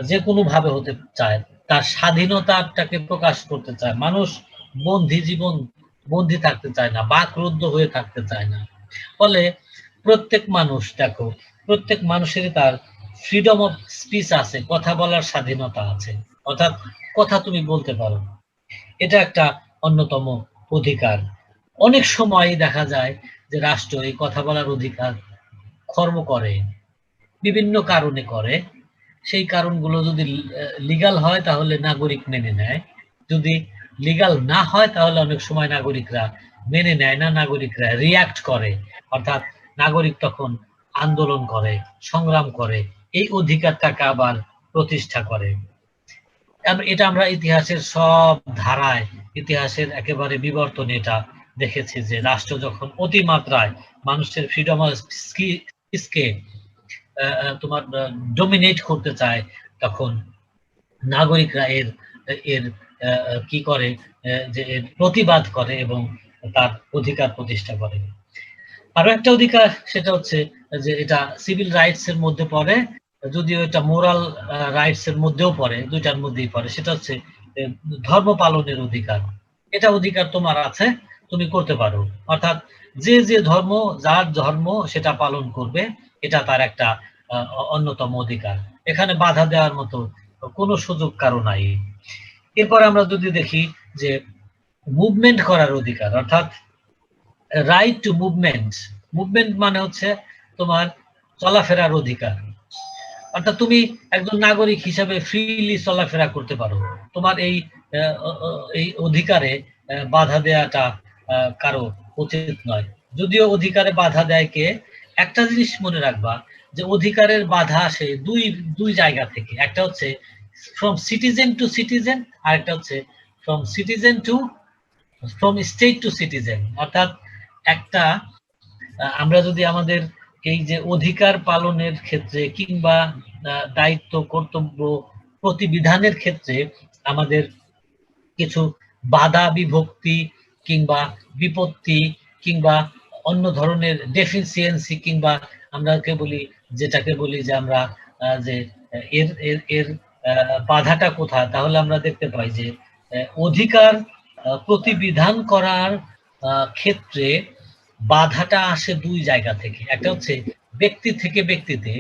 যে কোনো ভাবে হতে চায়, তার স্বাধীনতাটাকে প্রকাশ করতে চায়। মানুষ বন্দী থাকতে চায় না, বাকরুদ্ধ হয়ে থাকতে চায় না। ফলে প্রত্যেক মানুষেরই তার ফ্রিডম অফ স্পিচ আছে, কথা বলার স্বাধীনতা আছে, অর্থাৎ কথা তুমি বলতে পারো। এটা একটা অন্যতম অধিকার। অনেক সময় দেখা যায় যে রাষ্ট্র এই কথা বলার অধিকার খর্ব করে, বিভিন্ন কারণে করে। সেই কারণগুলো যদি লিগ্যাল হয় তাহলে নাগরিক মেনে নেয়, যদি লিগ্যাল না হয় তাহলে অনেক সময় নাগরিকরা মেনে নেয় না, নাগরিকরা রিয়াক্ট করে, অর্থাৎ নাগরিক তখন আন্দোলন করে, সংগ্রাম করে, এই অধিকারটাকে আবার প্রতিষ্ঠা করে। এটা আমরা ইতিহাসের সব ধারায়, ইতিহাসের একেবারে বিবর্তনে এটা দেখেছি যে রাষ্ট্র যখন অতিমাত্রায় মানুষের ফ্রিডম অফ স্পিচকে তোমার ডমিনেট করতে চায়, তখন নাগরিকরা এর কি করে, যে এর প্রতিবাদ করে এবং তার অধিকার প্রতিষ্ঠা করে। আরো একটা অধিকার সেটা হচ্ছে যে এটা সিভিল রাইটস এর মধ্যে পড়ে, যদিও এটা মোরাল রাইটস এর মধ্যেও পড়ে, দুইটার মধ্যেই পড়ে। সেটা হচ্ছে ধর্ম পালনের অধিকার। এটা অধিকার তোমার আছে, তুমি করতে পারো। অর্থাৎ যে ধর্ম, যার ধর্ম সেটা পালন করবে, এটা তার একটা অন্যতম অধিকার। এখানে বাধা দেওয়ার মতো কোনো সুযোগ কারো নাই। এরপর আমরা যদি দেখি যে মুভমেন্ট করার অধিকার, অর্থাৎ রাইট টু মুভমেন্ট মানে হচ্ছে তোমার চলাফেরার অধিকার। অর্থাৎ তুমি একজন নাগরিক হিসাবে ফ্রিলি চলাফেরা করতে পারো। তোমার এই অধিকারে বাধা দেওয়াটা কারো উচিত নয়। যদিও অধিকারে বাধা দেয় কে, একটা জিনিস মনে রাখবা যে অধিকারের বাধা আসে দুই জায়গা থেকে। একটা হচ্ছে ফ্রম সিটিজেন টু সিটিজেন, আর একটা হচ্ছে from citizen to from state to citizen. অর্থাৎ একটা আমরা যদি আমাদের এই যে অধিকার পালনের ক্ষেত্রে কিংবা দায়িত্ব কর্তব্য প্রতিবিধানের ক্ষেত্রে আমাদের কিছু বাধা বিভক্তি কিংবা বিপত্তি কিংবা অন্য ধরনের ডেফিসিয়েন্সি কিংবা আমরাকে বলি যেটাকে বলি যে আমরা যে এর এর এর বাধাটা কোথায়, তাহলে আমরা দেখতে পাই যে অধিকার প্রতিবিধান করার ক্ষেত্রে বাধাটা আসে দুই জায়গা থেকে। একটা হচ্ছে ব্যক্তি থেকে ব্যক্তিতে,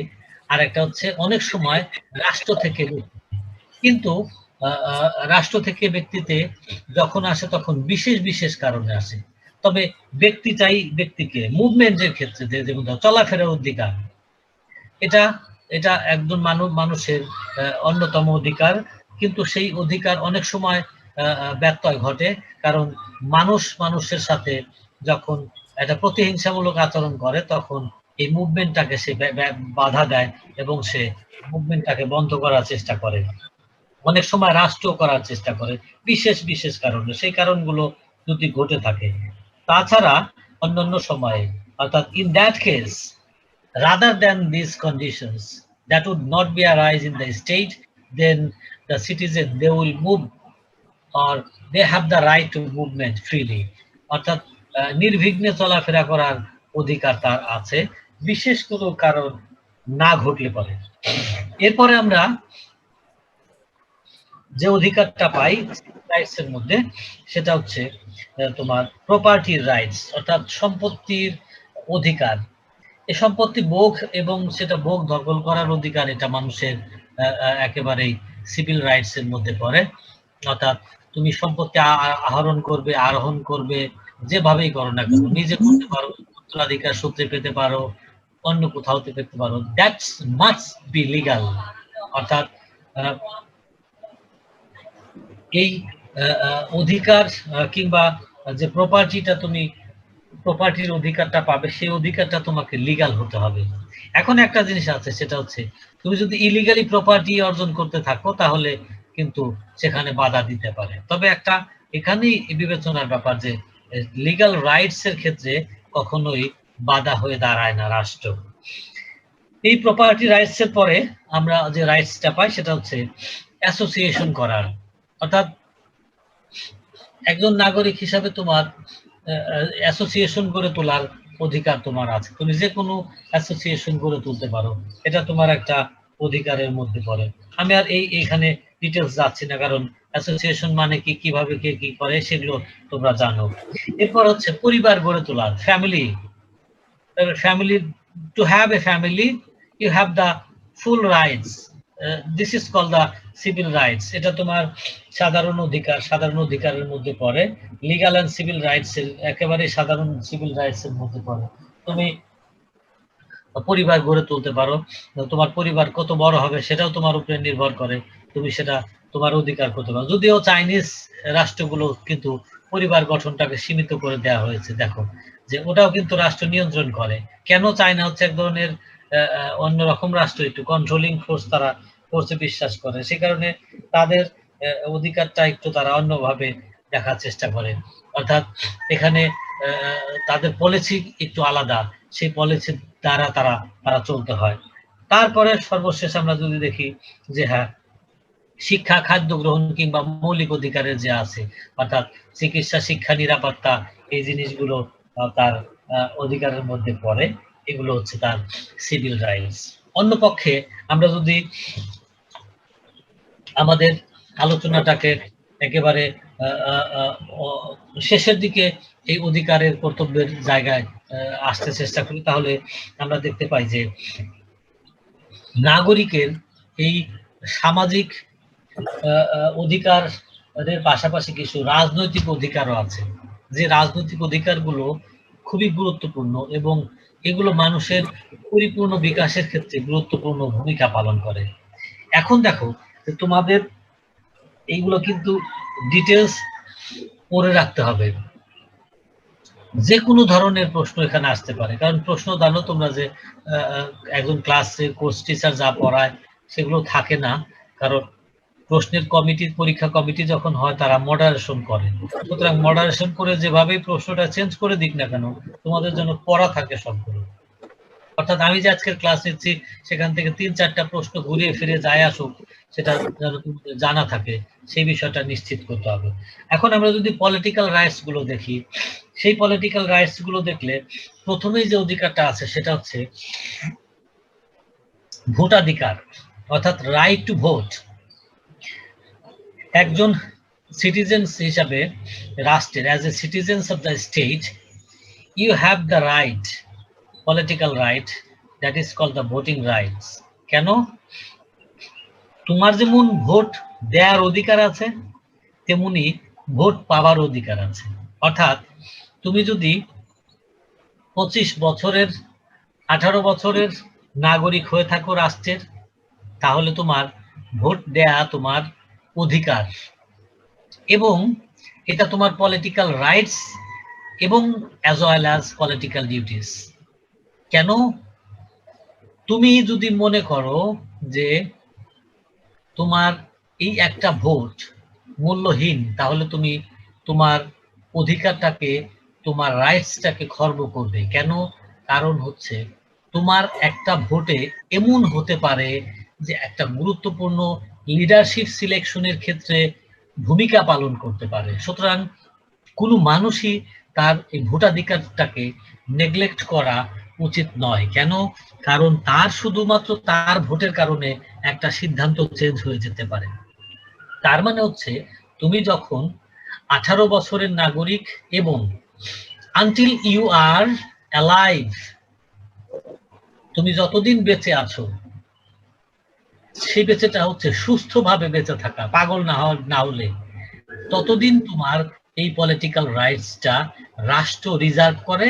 আর একটা হচ্ছে অনেক সময় রাষ্ট্র থেকে ব্যক্তিতে। কিন্তু রাষ্ট্র থেকে ব্যক্তিতে যখন আসে তখন বিশেষ বিশেষ কারণে আসে। তবে ব্যক্তি চাই ব্যক্তিকে মুভমেন্টের ক্ষেত্রে যেমন চলাফেরার অধিকার, এটা এটা একজন মানুষের অন্যতম অধিকার, কিন্তু সেই অধিকার অনেক সময় ব্যত্যয় ঘটে, কারণ মানুষের সাথে যখন একটা প্রতিহিংসামূলক আচরণ করে তখন এই মুভমেন্টটাকে সে বাধা দেয় এবং সে মুভমেন্টটাকে বন্ধ করার চেষ্টা করে। অনেক সময় রাষ্ট্র করার চেষ্টা করে বিশেষ বিশেষ কারণে, সেই কারণগুলো যদি ঘটে থাকে। তাছাড়া অন্যান্য সময়ে, অর্থাৎ in that case, rather than these conditions that would not be arise in the state, then the citizen, they will move or they have the right to movement freely, অর্থাৎ নির্বিঘ্নে চলাফেরা করার অধিকার তার আছে বিশেষ কোনো কারণ না ঘটলে পরে। এরপরে আমরা যে অধিকারটা পাই রাইটস এর মধ্যে, সেটা হচ্ছে তোমার প্রপার্টির রাইটস, অর্থাৎ সম্পত্তির অধিকার। এই সম্পত্তি ভোগ এবং সেটা ভোগ দখল করার অধিকার, এটা মানুষের একেবারেই সিভিল রাইটস এর মধ্যে পড়ে। অর্থাৎ তুমি সম্পত্তি আহরণ করবে, আরোহণ করবে, যেভাবেই করো না কেন, নিজে করতে পারো, উত্তরাধিকার সূত্রে পেতে পারো, অন্য কোথাও পেতে পারো, দ্যাটস মাস্ট বি লিগাল। অর্থাৎ এই অধিকার কিংবা যে প্রপার্টিটা তুমি প্রপার্টির অধিকারটা পাবে, সেই অধিকারটা তোমাকে লিগাল হতে হবে। এখন একটা জিনিস আছে, সেটা হচ্ছে তুমি যদি ইলিগালি প্রপার্টি অর্জন করতে থাকো তাহলে কিন্তু সেখানে বাধা দিতে পারে। তবে একটা এখানেই বিবেচনার ব্যাপার যে লিগাল রাইটস এর ক্ষেত্রে কখনোই বাধা হয়ে দাঁড়ায় না রাষ্ট্র। এই প্রপার্টি রাইটস এর পরে আমরা যে রাইটসটা পাই সেটা হচ্ছে অ্যাসোসিয়েশন করার। অর্থাৎ একজন নাগরিক হিসাবে তোমার অ্যাসোসিয়েশন গড়ে তোলার অধিকার তোমার আছে, তুমি যে কোনো অ্যাসোসিয়েশন গড়ে তুলতে পারো, এটা তোমার একটা অধিকারের মধ্যে পড়ে। আমি আর এইখানে ডিটেলস যাচ্ছি না, কারণ অ্যাসোসিয়েশন মানে কি, কিভাবে কে কি করে সেগুলো তোমরা জানো। এরপর হচ্ছে পরিবার গড়ে তোলার, family. To have a family you have the full rights, this is call the civil rights. এটা তোমার সাধারণ অধিকারের মধ্যে পড়ে, লিগাল এন্ড সিভিল রাইটস এর একেবারে সাধারণ সিভিল রাইটস এর মধ্যে পড়ে। তুমি পরিবার গড়ে তুলতে পারো, তোমার পরিবার কত বড় হবে সেটাও তোমার উপরে নির্ভর করে, তুমি সেটা তোমার অধিকার করতে পারো। যদিও চাইনিজ রাষ্ট্রগুলো কিন্তু পরিবার গঠনটাকে সীমিত করে দেওয়া হয়েছে, দেখো যে ওটাও কিন্তু রাষ্ট্র নিয়ন্ত্রণ করে। কেন? চায়না হচ্ছে এক ধরনের অন্যরকম রাষ্ট্র, একটু কন্ট্রোলিং ফোর্স তারা ফোর্সে বিশ্বাস করে, সে কারণে তাদের অধিকারটা একটু তারা অন্যভাবে দেখার চেষ্টা করে। অর্থাৎ এখানে তাদের পলিসি একটু আলাদা, সেই পলিসির দ্বারা তারা চলতে হয়। তারপরে সর্বশেষ আমরা যদি দেখি যে হ্যাঁ, শিক্ষা, খাদ্য গ্রহণ কিংবা মৌলিক অধিকারের যে আছে, অর্থাৎ চিকিৎসা, শিক্ষা, নিরাপত্তা, এই জিনিসগুলো তার অধিকারের মধ্যে পড়ে, এগুলো হচ্ছে তার সিভিল রাইটস। অন্য পক্ষে আমরা যদি আমাদের আলোচনাটাকে একেবারে শেষের দিকে এই অধিকারের কর্তব্যের জায়গায় আসতে চেষ্টা করি, তাহলে আমরা দেখতে পাই যে নাগরিকের এই সামাজিক অধিকারের পাশাপাশি কিছু রাজনৈতিক অধিকারও আছে, যে রাজনৈতিক অধিকারগুলো খুবই গুরুত্বপূর্ণ এবং এগুলো মানুষের পরিপূর্ণ বিকাশের ক্ষেত্রে গুরুত্বপূর্ণ ভূমিকা পালন করে। এখন দেখো যে তোমাদের এইগুলো কিন্তু ডিটেলস পড়ে রাখতে হবে, যে কোনো ধরনের প্রশ্ন এখানে আসতে পারে। কারণ প্রশ্ন জানো তোমরা যে একজন ক্লাসে কোর্স টিচার যা পড়ায় সেগুলো থাকে না, কারণ প্রশ্নের কমিটি, পরীক্ষা কমিটি যখন হয় তারা মডারেশন করে। সুতরাং মডারেশন করে যেভাবেই প্রশ্নটা চেঞ্জ করে দিক না কেন, তোমাদের জন্য পড়া থাকে সবগুলো। অর্থাৎ আমি যে আজকের ক্লাস নিচ্ছি সেখান থেকে 3-4টা প্রশ্ন ঘুরিয়ে ফিরে যায় আসুক, সেটা যেন তোমাদের জানা থাকে, সেই বিষয়টা নিশ্চিত করতে হবে। এখন আমরা যদি পলিটিক্যাল রাইটস গুলো দেখি, সেই পলিটিক্যাল রাইটস গুলো দেখলে প্রথমেই যে অধিকারটা আছে সেটা হচ্ছে ভোটাধিকার, অর্থাৎ রাইট টু ভোট। একজন সিটিজেন হিসাবে রাষ্ট্রের, as a citizens of the state, you have the right, political right, that is called the voting rights. কেন? তোমার যেমন ভোট দেওয়ার অধিকার আছে, তেমনি ভোট পাওয়ার অধিকার আছে। অর্থাৎ তুমি যদি 25 বছরের 18 বছরের নাগরিক হয়ে থাকো রাষ্ট্রের, তাহলে তোমার ভোট দেয়া তোমার অধিকার, এবং এটা তোমার পলিটিক্যাল রাইটস এবং as well as political duties. কেন? তুমি যদি মনে করো যে তোমার এই একটা ভোট মূল্যহীন, তাহলে তুমি তোমার অধিকারটাকে, তোমার রাইটসটাকে খর্ব করবে। কেন? কারণ হচ্ছে তোমার একটা ভোটে এমন হতে পারে যে একটা গুরুত্বপূর্ণ লিডারশিপ সিলেকশনের ক্ষেত্রে ভূমিকা পালন করতে পারে। সুতরাং কোনো মানুষই তার এই ভোটাধিকারটাকে নেগলেক্ট করা উচিত নয়। কেন? কারণ তার শুধুমাত্র তার ভোটের কারণে একটা সিদ্ধান্ত চেঞ্জ হয়ে যেতে পারে। তার মানে হচ্ছে তুমি যখন 18 বছরের নাগরিক এবং আনটিল ইউ আর অ্যালাইভ, তুমি যতদিন বেঁচে আছো, সেই বেঁচেটা হচ্ছে সুস্থভাবে বেঁচে থাকা, পাগল না হলে, ততদিন তোমার এই পলিটিক্যাল রাইটসটা রাষ্ট্র রিজার্ভ করে।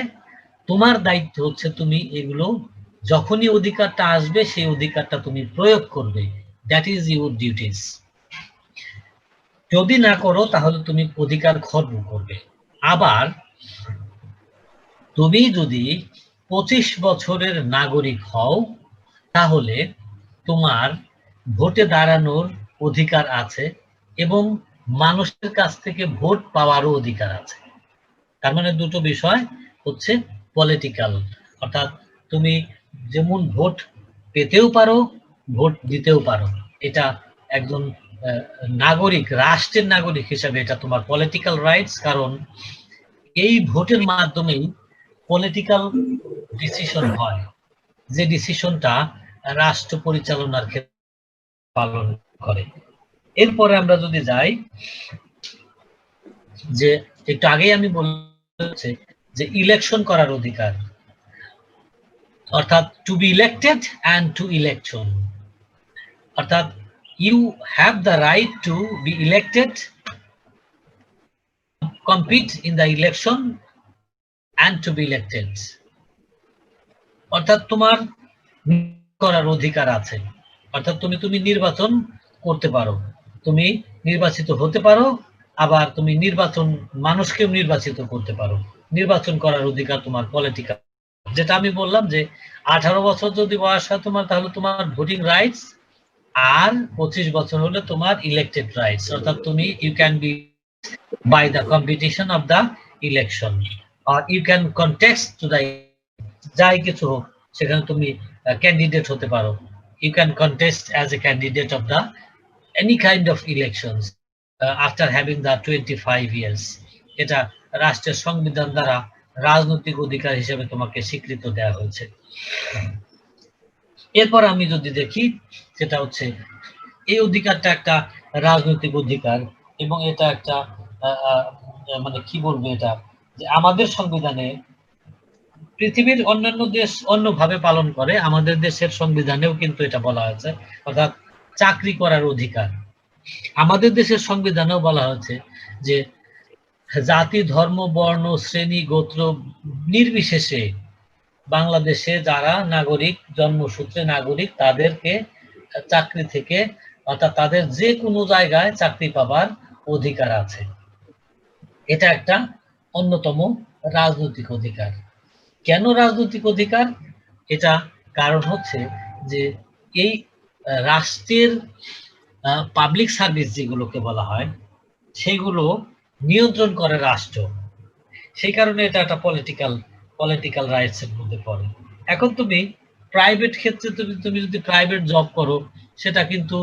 তোমার দায়িত্ব হচ্ছে তুমি এগুলো যখনই অধিকারটা আসবে সেই অধিকারটা তুমি প্রয়োগ করবে। That is your duties. যদি না করো তাহলে তুমি অধিকার খর্ব করবে। আবার তুমি যদি 25 বছরের নাগরিক হও, তাহলে তোমার ভোটে দাঁড়ানোর অধিকার আছে এবং মানুষের কাছ থেকে ভোট পাওয়ারও অধিকার আছে। তার মানে দুটো বিষয় হচ্ছে পলিটিক্যাল, অর্থাৎ তুমি যেমন ভোট পেতেও পারো, ভোট দিতেও পারো। এটা একজন নাগরিক, রাষ্ট্রের নাগরিক হিসাবে এটা তোমার পলিটিক্যাল রাইটস। কারণ এই ভোটের মাধ্যমেই পলিটিক্যাল ডিসিশন হয়, যে ডিসিশনটা রাষ্ট্র পরিচালনার ক্ষেত্রে পালন করে। এরপরে আমরা যদি যাই, যে একটু আগেই আমি বলেছি যে ইলেকশন করার অধিকার, অর্থাৎ to be elected and to election, অর্থাৎ you have the right to be elected, compete in the election and to be elected. অর্থাৎ তোমার করার অধিকার আছে, অর্থাৎ তুমি নির্বাচন করতে পারো, তুমি নির্বাচিত হতে পারো, আবার তুমি নির্বাচন, মানুষকেও নির্বাচিত করতে পারো। নির্বাচন করার অধিকার তোমার পলিটিক্যাল। যেটা আমি বললাম যে 18 বছর যদি বয়স হয় তোমার, তাহলে তোমার ভোটিং রাইটস, আর 25 বছর হলে তোমার ইলেক্টেড রাইটস, অর্থাৎ তুমি you can be by the competition of the election, আর you can contest to the, যাই কিছু হোক সেখানে তুমি ক্যান্ডিডেট হতে পারো। You can contest as a candidate of the any kind of elections after having the 25 years. এটা রাষ্ট্রের সংবিধান দ্বারা রাজনৈতিক অধিকার হিসেবে তোমাকে স্বীকৃত দেওয়া হয়েছে। এরপর আমি যদি দেখি, সেটা হচ্ছে এই অধিকারটা একটা রাজনৈতিক অধিকার, এবং এটা একটা মানে কি বলবো, এটা যে আমাদের সংবিধানে, পৃথিবীর অন্যান্য দেশ অন্যভাবে পালন করে, আমাদের দেশের সংবিধানেও কিন্তু এটা বলা হয়েছে, অর্থাৎ চাকরি করার অধিকার। আমাদের দেশের সংবিধানেও বলা হয়েছে যে জাতি, ধর্ম, বর্ণ, শ্রেণী, গোত্র নির্বিশেষে বাংলাদেশে যারা নাগরিক, জন্মসূত্রে নাগরিক, তাদেরকে চাকরি থেকে, অর্থাৎ তাদের যে কোনো জায়গায় চাকরি পাবার অধিকার আছে। এটা একটা অন্যতম রাজনৈতিক অধিকার। কেন রাজনৈতিক অধিকার? এটা কারণ হচ্ছে যে এই রাষ্ট্রের পাবলিক সার্ভিস যেগুলোকে বলা হয় সেগুলো নিয়ন্ত্রণ করে রাষ্ট্র। সেই কারণে এটা একটা পলিটিক্যাল রাইটস এর মধ্যে পড়ে। এখন তুমি প্রাইভেট ক্ষেত্রে তুমি যদি প্রাইভেট জব করো, সেটা কিন্তু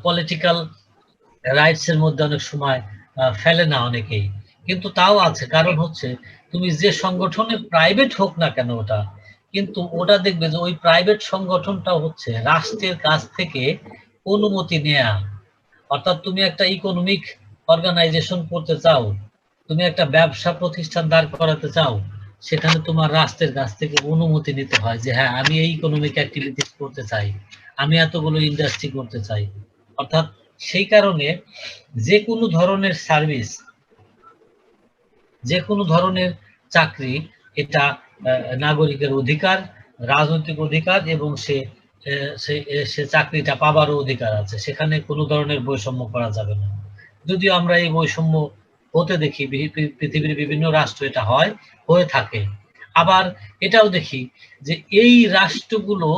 পলিটিক্যাল রাইটস এর মধ্যে অনেক সময় ফেলে না অনেকেই, কিন্তু তাও আছে। কারণ হচ্ছে তুমি যে সংগঠনে প্রাইভেট হোক না কেন ওটা, কিন্তু ওটা দেখবে যে ওই প্রাইভেট সংগঠনটা হচ্ছে রাষ্ট্রের কাছ থেকে অনুমতি নেয়া। অর্থাৎ তুমি একটা ইকোনমিক অর্গানাইজেশন করতে চাও, তুমি একটা ব্যবসা প্রতিষ্ঠান দাঁড় করাতে চাও, সেখানে তোমার রাষ্ট্রের কাছ থেকে অনুমতি নিতে হয় যে হ্যাঁ আমি এই ইকোনমিক অ্যাক্টিভিটিস করতে চাই, আমি এতগুলো ইন্ডাস্ট্রি করতে চাই। অর্থাৎ সেই কারণে যে কোনো ধরনের সার্ভিস, যে কোনো ধরনের চাকরি, এটা নাগরিকের অধিকার, রাজনৈতিক অধিকার, এবং সে চাকরিটা পাবারও অধিকার আছে। সেখানে কোনো ধরনের বৈষম্য করা যাবে না। যদিও আমরা এই বৈষম্য হতে দেখি, পৃথিবীর বিভিন্ন রাষ্ট্র এটা হয়ে থাকে। আবার এটাও দেখি যে এই রাষ্ট্রগুলো,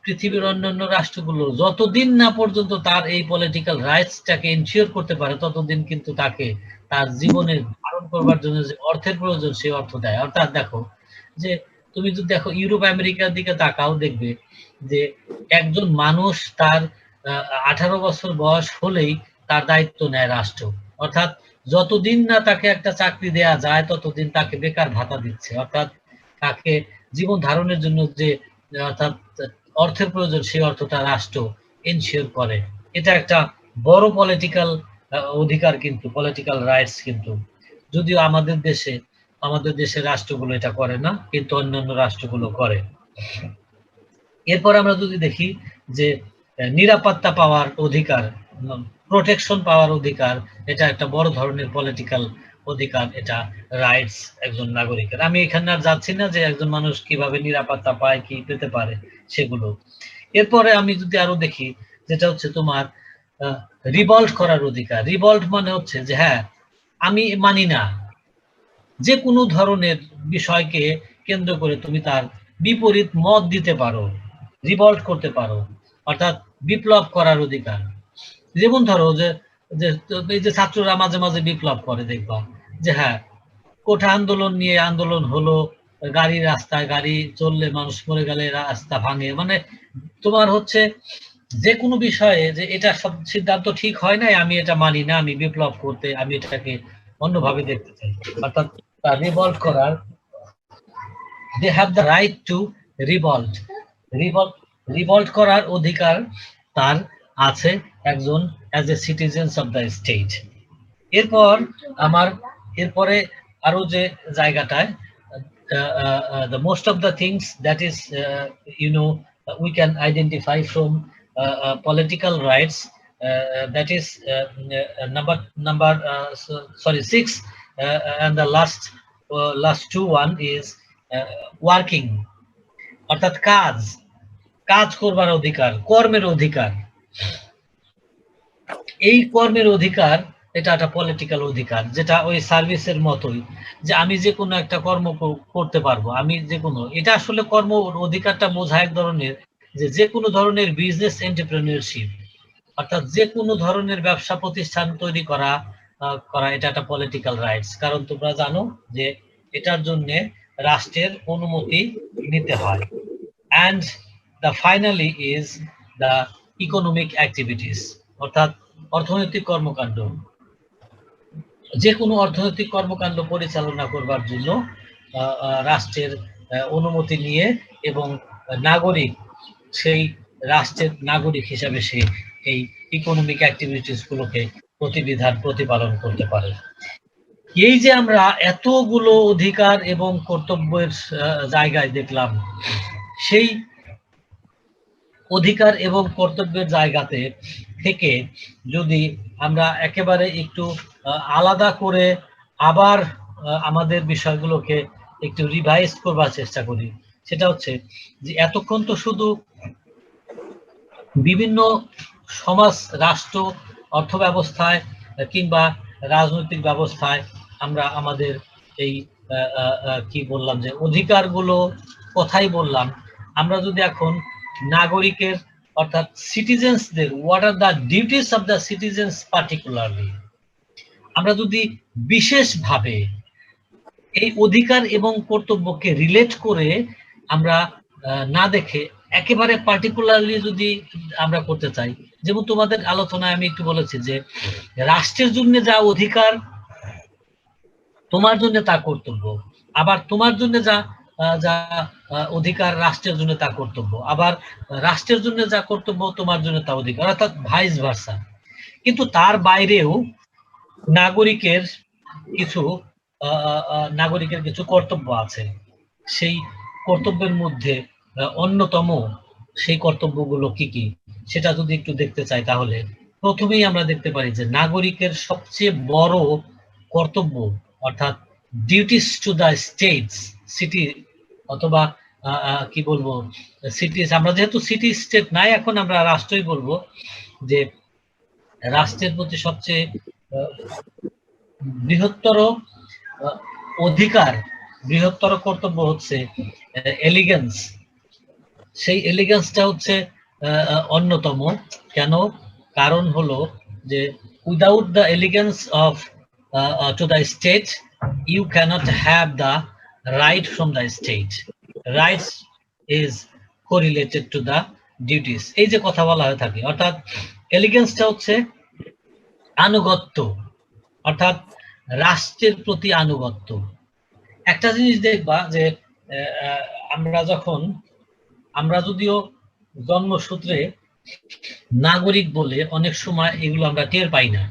পৃথিবীর অন্যান্য রাষ্ট্রগুলো যতদিন না পর্যন্ত তার এই পলিটিক্যাল রাইটসটাকে এনশিওর করতে পারে, ততদিন কিন্তু তাকে তার জীবনে ধারণ করবার জন্য যে অর্থের প্রয়োজন সেই অর্থ দেয়। অর্থাৎ দেখো যে তুমি যদি দেখো ইউরোপ আমেরিকার দিকে তাকাও, দেখবে যে একজন মানুষ তার 18 বছর বয়স হলেই তার দায়িত্ব নেয় রাষ্ট্র। অর্থাৎ যতদিন না তাকে একটা চাকরি দেয়া যায় ততদিন তাকে বেকার ভাতা দিচ্ছে। অর্থাৎ তাকে জীবন ধারণের জন্য যে অর্থাৎ অর্থের প্রয়োজন সেই অর্থটা রাষ্ট্র এনশিওর করে। এটা একটা বড় পলিটিক্যাল অধিকার, কিন্তু পলিটিক্যাল রাইটস। কিন্তু যদিও আমাদের দেশের রাষ্ট্রগুলো এটা করে না, কিন্তু অন্যান্য রাষ্ট্রগুলো করে। এরপর আমরা যদি দেখি যে নিরাপত্তা পাওয়ার অধিকার, প্রোটেকশন পাওয়ার অধিকার, এটা একটা বড় ধরনের পলিটিক্যাল অধিকার, এটা রাইটস একজন নাগরিকের। আমি এখানে আর যাচ্ছি না যে একজন মানুষ কিভাবে নিরাপত্তা পায়, কি পেতে পারে সেগুলো। এরপরে আমি যদি আরো দেখি, যেটা হচ্ছে তোমার রিভল্ট করার অধিকার। রিভল্ট মানে হচ্ছে যে হ্যাঁ আমি মানি না, যে কোনো ধরনের বিষয়কে কেন্দ্র করে তুমি তার বিপরীত মত দিতে পারো, রিভল্ট করতে পারো, অর্থাৎ বিপ্লব করার অধিকার। যেমন ধরো যে এই যে ছাত্ররা মাঝে মাঝে বিপ্লব করে, দেখবা যে হ্যাঁ কোঠা আন্দোলন নিয়ে আন্দোলন হলো, গাড়ি রাস্তায়, গাড়ি চললে মানুষ মরে গেলে রাস্তা ভাঙে, মানে তোমার হচ্ছে যে কোনো বিষয়ে যে এটা সব সিদ্ধান্ত ঠিক হয় নাই, আমি এটা মানি না, আমি বিপ্লব করতে, আমি এটাকে অন্যভাবে দেখতে চাই। অর্থাৎ রিভল্ট করার, they have the right to revolt, revolt করার অধিকার তার আছে একজন as a citizens of the state. এরপরে আরো যে জায়গাটায় the most of the things that is we can identify from political rights, that is number sorry 6, and the last two one is working, অর্থাৎ কাজ করবার অধিকার, কর্মের অধিকার। এই কর্মের অধিকার এটা একটা পলিটিক্যাল অধিকার, যেটা ওই সার্ভিসের মতোই, যে আমি যে কোনো একটা কর্ম করতে পারবো, আমি যে কোনো, এটা আসলে কর্ম অধিকারটা বোঝা এক ধরনের যে কোনো ধরনের বিজনেস এন্টারপ্রেনিয়রশিপ, অর্থাৎ যে কোনো ধরনের ব্যবসা প্রতিষ্ঠান তৈরি করা, এটা একটা পলিটিক্যাল রাইটস। কারণ তোমরা জানো যে এটার জন্য রাষ্ট্রের অনুমতি নিতে হয়। and the finally is the economic activities, অর্থাৎ অর্থনৈতিক কর্মকাণ্ড। যে কোনো অর্থনৈতিক কর্মকাণ্ড পরিচালনা করবার জন্য রাষ্ট্রের অনুমতি নিয়ে, এবং নাগরিক সেই রাষ্ট্রের নাগরিক হিসাবে সে এই ইকোনমিক অ্যাক্টিভিটিস গুলোকে প্রতিবিধান প্রতিপালন করতে পারে। এই যে আমরা এতগুলো অধিকার এবং কর্তব্যের জায়গায় দেখলাম, সেই অধিকার এবং কর্তব্যের জায়গাতে থেকে যদি আমরা একেবারে একটু আলাদা করে আবার আমাদের বিষয়গুলোকে একটু রিভাইজ করবার চেষ্টা করি, সেটা হচ্ছে যে এতক্ষণ তো শুধু বিভিন্ন সমাজ, রাষ্ট্র, অর্থ ব্যবস্থায় কিংবা রাজনৈতিক ব্যবস্থায় আমরা আমাদের এই কি বললাম যে অধিকারগুলো কথাই বললাম। আমরা যদি এখন নাগরিকের অর্থাৎ সিটিজেন্সদের what are the duties of the citizens particularly, আমরা যদি বিশেষভাবে এই অধিকার এবং কর্তব্যকে রিলেট করে আমরা না দেখে একেবারে পার্টিকুলারলি যদি আমরা করতে চাই, যেমন তোমাদের আলোচনায় আমি একটু বলেছি যে রাষ্ট্রের জন্য যা অধিকার তোমার জন্য তা কর্তব্য, আবার তোমার জন্য যা যা অধিকার রাষ্ট্রের জন্য তা কর্তব্য, আবার রাষ্ট্রের জন্য যা কর্তব্য তোমার জন্য তা অধিকার, অর্থাৎ ভাইস ভার্সা। কিন্তু তার বাইরেও নাগরিকের কিছু নাগরিকের কিছু কর্তব্য আছে। সেই কর্তব্যের মধ্যে অন্যতম সেই কর্তব্যগুলো কি কি সেটা যদি একটু দেখতে চাই, তাহলে প্রথমেই আমরা দেখতে পারি যে নাগরিকের সবচেয়ে বড় কর্তব্য অর্থাৎ duties to the states, city অথবা কি বলবো সিটিস, আমরা যেহেতু সিটি স্টেট নাই এখন আমরা রাষ্ট্রই বলবো, যে রাষ্ট্রের প্রতি সবচেয়ে বৃহত্তর অধিকার, বৃহত্তর কর্তব্য হচ্ছে এলিগেন্স। সেই এলিগেন্সটা হচ্ছে অন্যতম। কেন? কারণ হলো যে without the allegiance of to the state you can't have the right from the state. Rights is correlated to the duties, এই যে কথা বলা হয়ে থাকে। অর্থাৎ এলিগেন্সটা হচ্ছে আনুগত্য, অর্থাৎ রাষ্ট্রের প্রতি আনুগত্য। একটা জিনিস দেখবা যে আমরা যদিও জন্মসূত্রে নাগরিক বলে অনেক সময় এগুলো আমরা টের পাই না,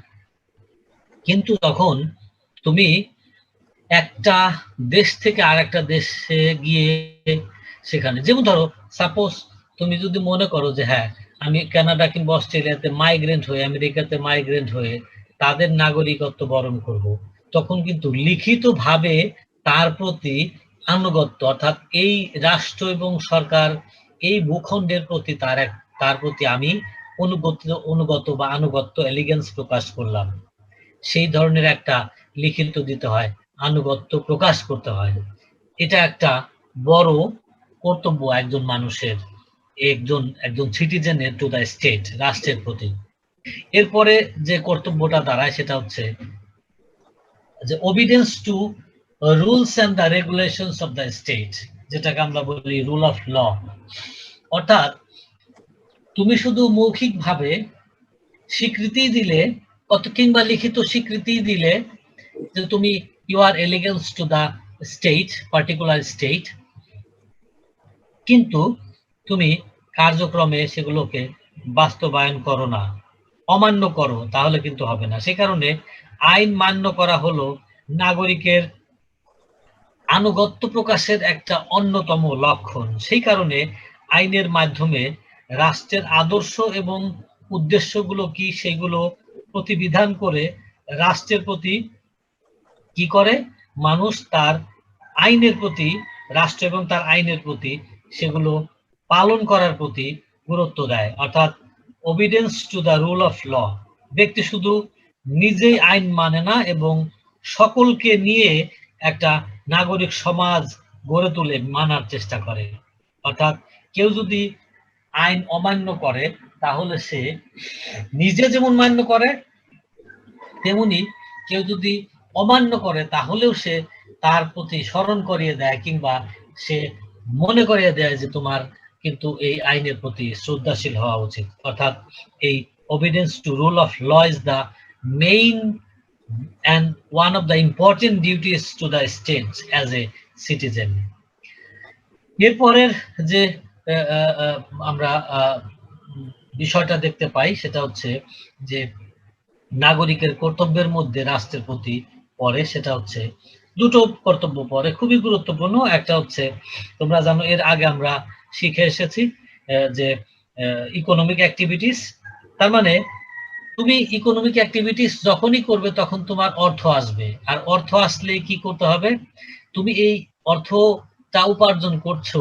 কিন্তু তখন তুমি একটা দেশ থেকে আর একটা দেশে গিয়ে সেখানে, যেমন ধরো সাপোজ তুমি যদি মনে করো যে হ্যাঁ আমি কানাডা কিংবা অস্ট্রেলিয়াতে মাইগ্রেন্ট হয়ে, আমেরিকাতে মাইগ্রেন্ট হয়ে তাদের নাগরিকত্ব বরণ করব, তখন কিন্তু লিখিতভাবে তার প্রতি আনুগত্য, অর্থাৎ এই রাষ্ট্র এবং সরকার এই ভূখণ্ডের প্রতি তার প্রতি আমি অনুগত বা আনুগত্য এলিগেন্স প্রকাশ করলাম। সেই ধরনের একটা লিখিত দিতে হয়, আনুগত্য প্রকাশ করতে হয়। এটা একটা বড় কর্তব্য একজন মানুষের, একজন সিটিজেনের টু দ্য স্টেট, রাষ্ট্রের প্রতি। এরপরে যে কর্তব্যটা দাঁড়ায় সেটা হচ্ছে যে obedience to rules and the regulations of the state, যেটাকে আমরা বলি রুল অফ ল। অর্থাৎ তুমি শুধু মৌখিকভাবে স্বীকৃতি দিলে কিংবা লিখিত স্বীকৃতি দিলে যে তুমি you are allegiance to the state, particular state, কিন্তু তুমি কার্যক্রমে সেগুলোকে বাস্তবায়ন করো না, অমান্য করো, তাহলে কিন্তু হবে না। সে কারণে আইন মান্য করা হলো নাগরিকের আনুগত্য প্রকাশের একটা অন্যতম লক্ষণ। সেই কারণে আইনের মাধ্যমে রাষ্ট্রের আদর্শ এবং উদ্দেশ্যগুলো কি সেগুলো প্রতিবিধান করে রাষ্ট্রের প্রতি কি করে মানুষ তার আইনের প্রতি, রাষ্ট্র এবং তার আইনের প্রতি সেগুলো পালন করার প্রতি গুরুত্ব দেয়। অর্থাৎ obedience to the rule of law. ব্যক্তি শুধু নিজেই আইন মানে না এবং সকলকে নিয়ে একটা নাগরিক সমাজ গড়ে তুলে মানার চেষ্টা করে। অর্থাৎ কেউ যদি আইন অমান্য করে তাহলে সে নিজে যেমন মান্য করে, তেমনি কেউ যদি অমান্য করে তাহলেও সে তার প্রতি স্মরণ করিয়ে দেয় কিংবা সে মনে করিয়ে দেয় যে তোমার কিন্তু এই আইনের প্রতি শ্রদ্ধাশীল হওয়া উচিত। অর্থাৎ এই obedience to rule of law is the main and one of the important duties to the state as a citizen. এরপরের যে আমরা বিষয়টা দেখতে পাই সেটা হচ্ছে যে নাগরিকের কর্তব্যের মধ্যে রাষ্ট্রের প্রতি পড়ে, সেটা হচ্ছে দুটো কর্তব্য পড়ে খুবই গুরুত্বপূর্ণ। একটা হচ্ছে তোমরা জানো এর আগে আমরা শিখে এসেছি যে ইকোনমিক অ্যাক্টিভিটিস। তার মানে তুমি ইকোনমিক অ্যাক্টিভিটিস যখনই করবে তখন তোমার অর্থ আসবে, আর অর্থ আসলে কি করতে হবে? তুমি এই অর্থটা উপার্জন করছো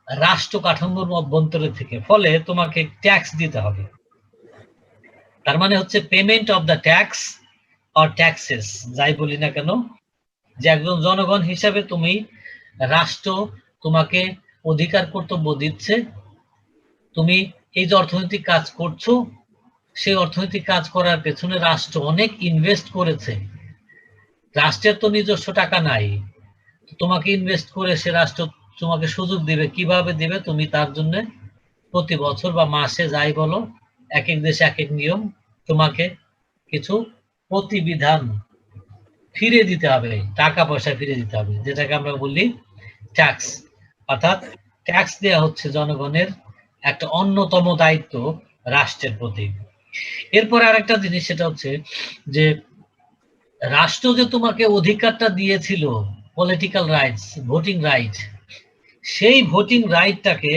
রাষ্ট্র কাঠামোর অভ্যন্তরে থেকে, ফলে তোমাকে ট্যাক্স দিতে হবে। তার মানে হচ্ছে payment of the tax or taxes, যাই বলি না কেন, যে একজন জনগণ হিসাবে তুমি, রাষ্ট্র তোমাকে অধিকার কর্তব্য দিচ্ছে, তুমি এই যে অর্থনৈতিক কাজ করছো, সেই অর্থনৈতিক কাজ করার পেছনে রাষ্ট্র অনেক ইনভেস্ট করেছে। রাষ্ট্রের তো নিজস্ব টাকা নাই, তোমাকে ইনভেস্ট করে সে রাষ্ট্র তোমাকে সুযোগ দিবে। কিভাবে দিবে? তুমি তার জন্য প্রতি বছর বা মাসে যাই বলো, এক এক দেশে এক এক নিয়ম, তোমাকে কিছু প্রতিবিধান ফিরে দিতে হবে, টাকা পয়সা ফিরে দিতে হবে, যেটাকে আমরা বলি ট্যাক্স। অর্থাৎ ট্যাক্স দেওয়া হচ্ছে জনগণের একটা অন্যতম দায়িত্ব রাষ্ট্রের প্রতি। এরপরে আরেকটা জিনিস, সেটা হচ্ছে যে রাষ্ট্র যে তোমাকে অধিকারটা দিয়েছিল, পলিটিক্যাল রাইটস, ভোটিং রাইট, সেই ভোটিং রাইটটাকে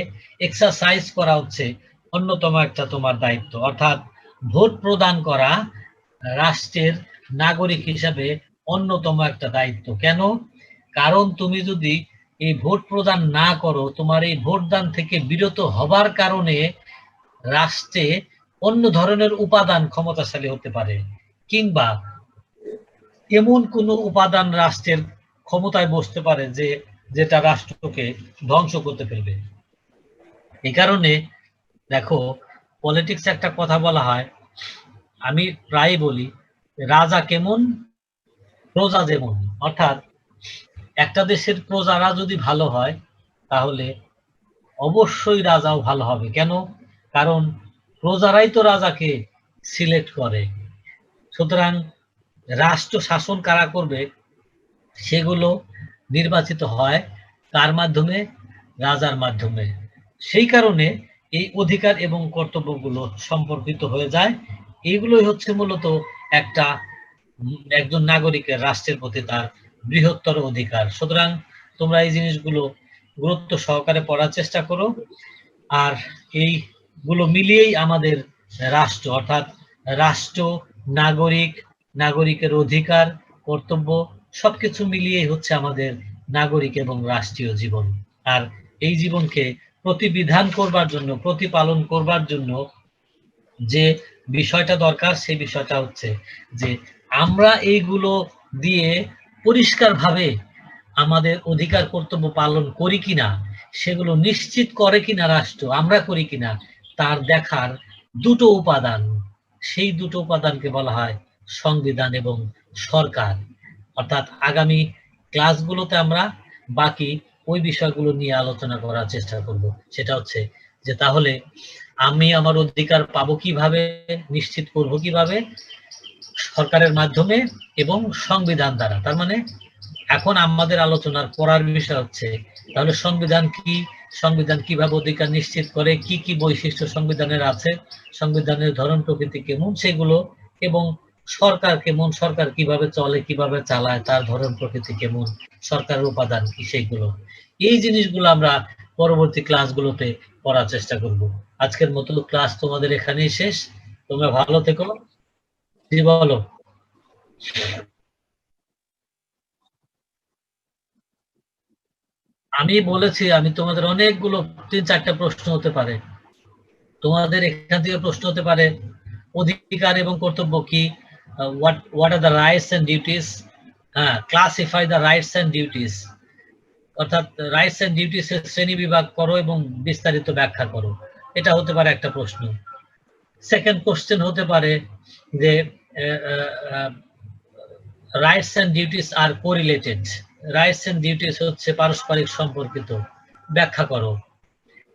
এক্সারসাইজ করা হচ্ছে অন্যতম একটা তোমার দায়িত্ব। অর্থাৎ ভোট প্রদান করা রাষ্ট্রের নাগরিক হিসাবে অন্যতম একটা দায়িত্ব। কেন? কারণ তুমি যদি এই ভোট প্রদান না করো, তোমার এই ভোটদান থেকে বিরত হবার কারণে রাষ্ট্রে অন্য ধরনের উপাদান ক্ষমতাশালী হতে পারে, কিংবা এমন কোন উপাদান রাষ্ট্রের ক্ষমতায় বসতে পারে যে যেটা রাষ্ট্রকে ধ্বংস করতে ফেলবে। এই কারণে দেখো, পলিটিক্স একটা কথা বলা হয়, আমি প্রায় বলি, রাজা কেমন প্রজা যেমন। অর্থাৎ একটা দেশের প্রজারা যদি ভালো হয়, তাহলে অবশ্যই রাজাও ভালো হবে। কেন? কারণ প্রজারাই তো রাজাকে সিলেক্ট করে। সুতরাং রাষ্ট্র শাসন কারা করবে, সেগুলো নির্বাচিত হয় কার মাধ্যমে? রাজার মাধ্যমে। সেই কারণে এই অধিকার এবং কর্তব্যগুলো সম্পর্কিত হয়ে যায়। এইগুলোই হচ্ছে মূলত একজন নাগরিকের রাষ্ট্রের প্রতি তার বৃহত্তর অধিকার। সুতরাং তোমরা এই জিনিসগুলো গুরুত্ব সহকারে পড়ার চেষ্টা করো। আর এইগুলো মিলিয়েই আমাদের রাষ্ট্র, অর্থাৎ রাষ্ট্র, নাগরিক, নাগরিকের অধিকার, কর্তব্য, সবকিছু মিলিয়েই হচ্ছে আমাদের নাগরিক এবং রাষ্ট্রীয় জীবন। আর এই জীবনকে প্রতিবিধান করবার জন্য, প্রতিপালন করবার জন্য যে বিষয়টা দরকার, সেই বিষয়টা হচ্ছে যে আমরা এইগুলো দিয়ে পরিষ্কারভাবে আমাদের অধিকার কর্তব্য পালন করি কিনা, সেগুলো নিশ্চিত করে কিনা রাষ্ট্র, আমরা করি কিনা, তার দেখার দুটো উপাদান, সেই দুটো উপাদানকে বলা হয় সংবিধান এবং সরকার। অর্থাৎ আগামী ক্লাসগুলোতে আমরা বাকি ওই বিষয়গুলো নিয়ে আলোচনা করার চেষ্টা করব। সেটা হচ্ছে যে তাহলে আমি আমার অধিকার পাবো কিভাবে, নিশ্চিত করব কিভাবে? সরকারের মাধ্যমে এবং সংবিধান দ্বারা। তার মানে এখন আমাদের আলোচনার পড়ার বিষয় হচ্ছে তাহলে সংবিধান কি, সংবিধান কিভাবে অধিকার নিশ্চিত করে, কি কি বৈশিষ্ট্য সংবিধানের আছে, সংবিধানের ধরন প্রকৃতি কেমন সেগুলো, এবং সরকার কেমন, সরকার কিভাবে চলে, কিভাবে চালায়, তার ধরন প্রকৃতি কেমন, সরকারের উপাদান কি, সেইগুলো। এই জিনিসগুলো আমরা পরবর্তী ক্লাসগুলোতে পড়ার চেষ্টা করব। আজকের মতো ক্লাস তোমাদের এখানেই শেষ। তোমরা ভালো থেকো। জি বলো। আমি বলেছি আমি তোমাদের অনেকগুলো 3-4টা প্রশ্ন হতে পারে, তোমাদের এখান থেকে প্রশ্ন হতে পারে অধিকার এবং কর্তব্য কি, what are the rights and duties, classify the rights and duties, অর্থাৎ রাইটস এন্ড ডিউটিস এর শ্রেণী বিভাগ করো এবং বিস্তারিত ব্যাখ্যা করো। এটা হতে পারে একটা প্রশ্ন। সেকেন্ড কোশ্চেন হতে পারে যে rights and duties are correlated, rights and duties হচ্ছে পারস্পরিক সম্পর্কিত, ব্যাখ্যা করো।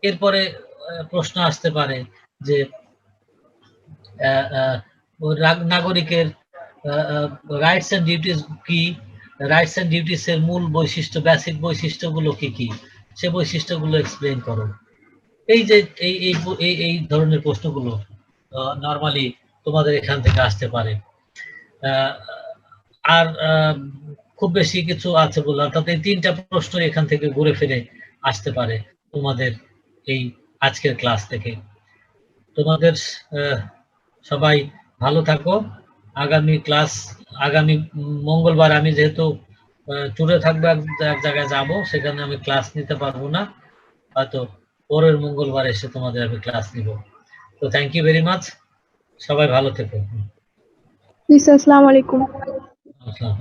এরপরে প্রশ্ন আসতে পারে যে নাগরিকের রাইটস এন্ড ডিউটিস কি, রাইটস এন্ড ডিউটিস এর মূল বৈশিষ্ট্য, বেসিক বৈশিষ্ট্যগুলো কি কি, সে বৈশিষ্ট্যগুলো এক্সপ্লেইন করো। এই যে এই ধরনের প্রশ্নগুলো নরমালি তোমাদের এখান থেকে আসতে পারে। আর খুব বেশি কিছু আছে বলে, অর্থাৎ এই 3টা প্রশ্ন এখান থেকে ঘুরে ফিরে আসতে পারে তোমাদের এই আজকের ক্লাস থেকে। তোমাদের সবাই ভালো থাকো। আগামী মঙ্গলবার আমি যেহেতু ট্যুরে থাকবো, এক জায়গায় যাব, সেখানে আমি ক্লাস নিতে পারবো না, হয়তো পরের মঙ্গলবার এসে তোমাদের আমি ক্লাস নিব। তো থ্যাংক ইউ ভেরি মাচ, সবাই ভালো থেকো। জি স্যার, আসসালামু আলাইকুম। আসসালাম।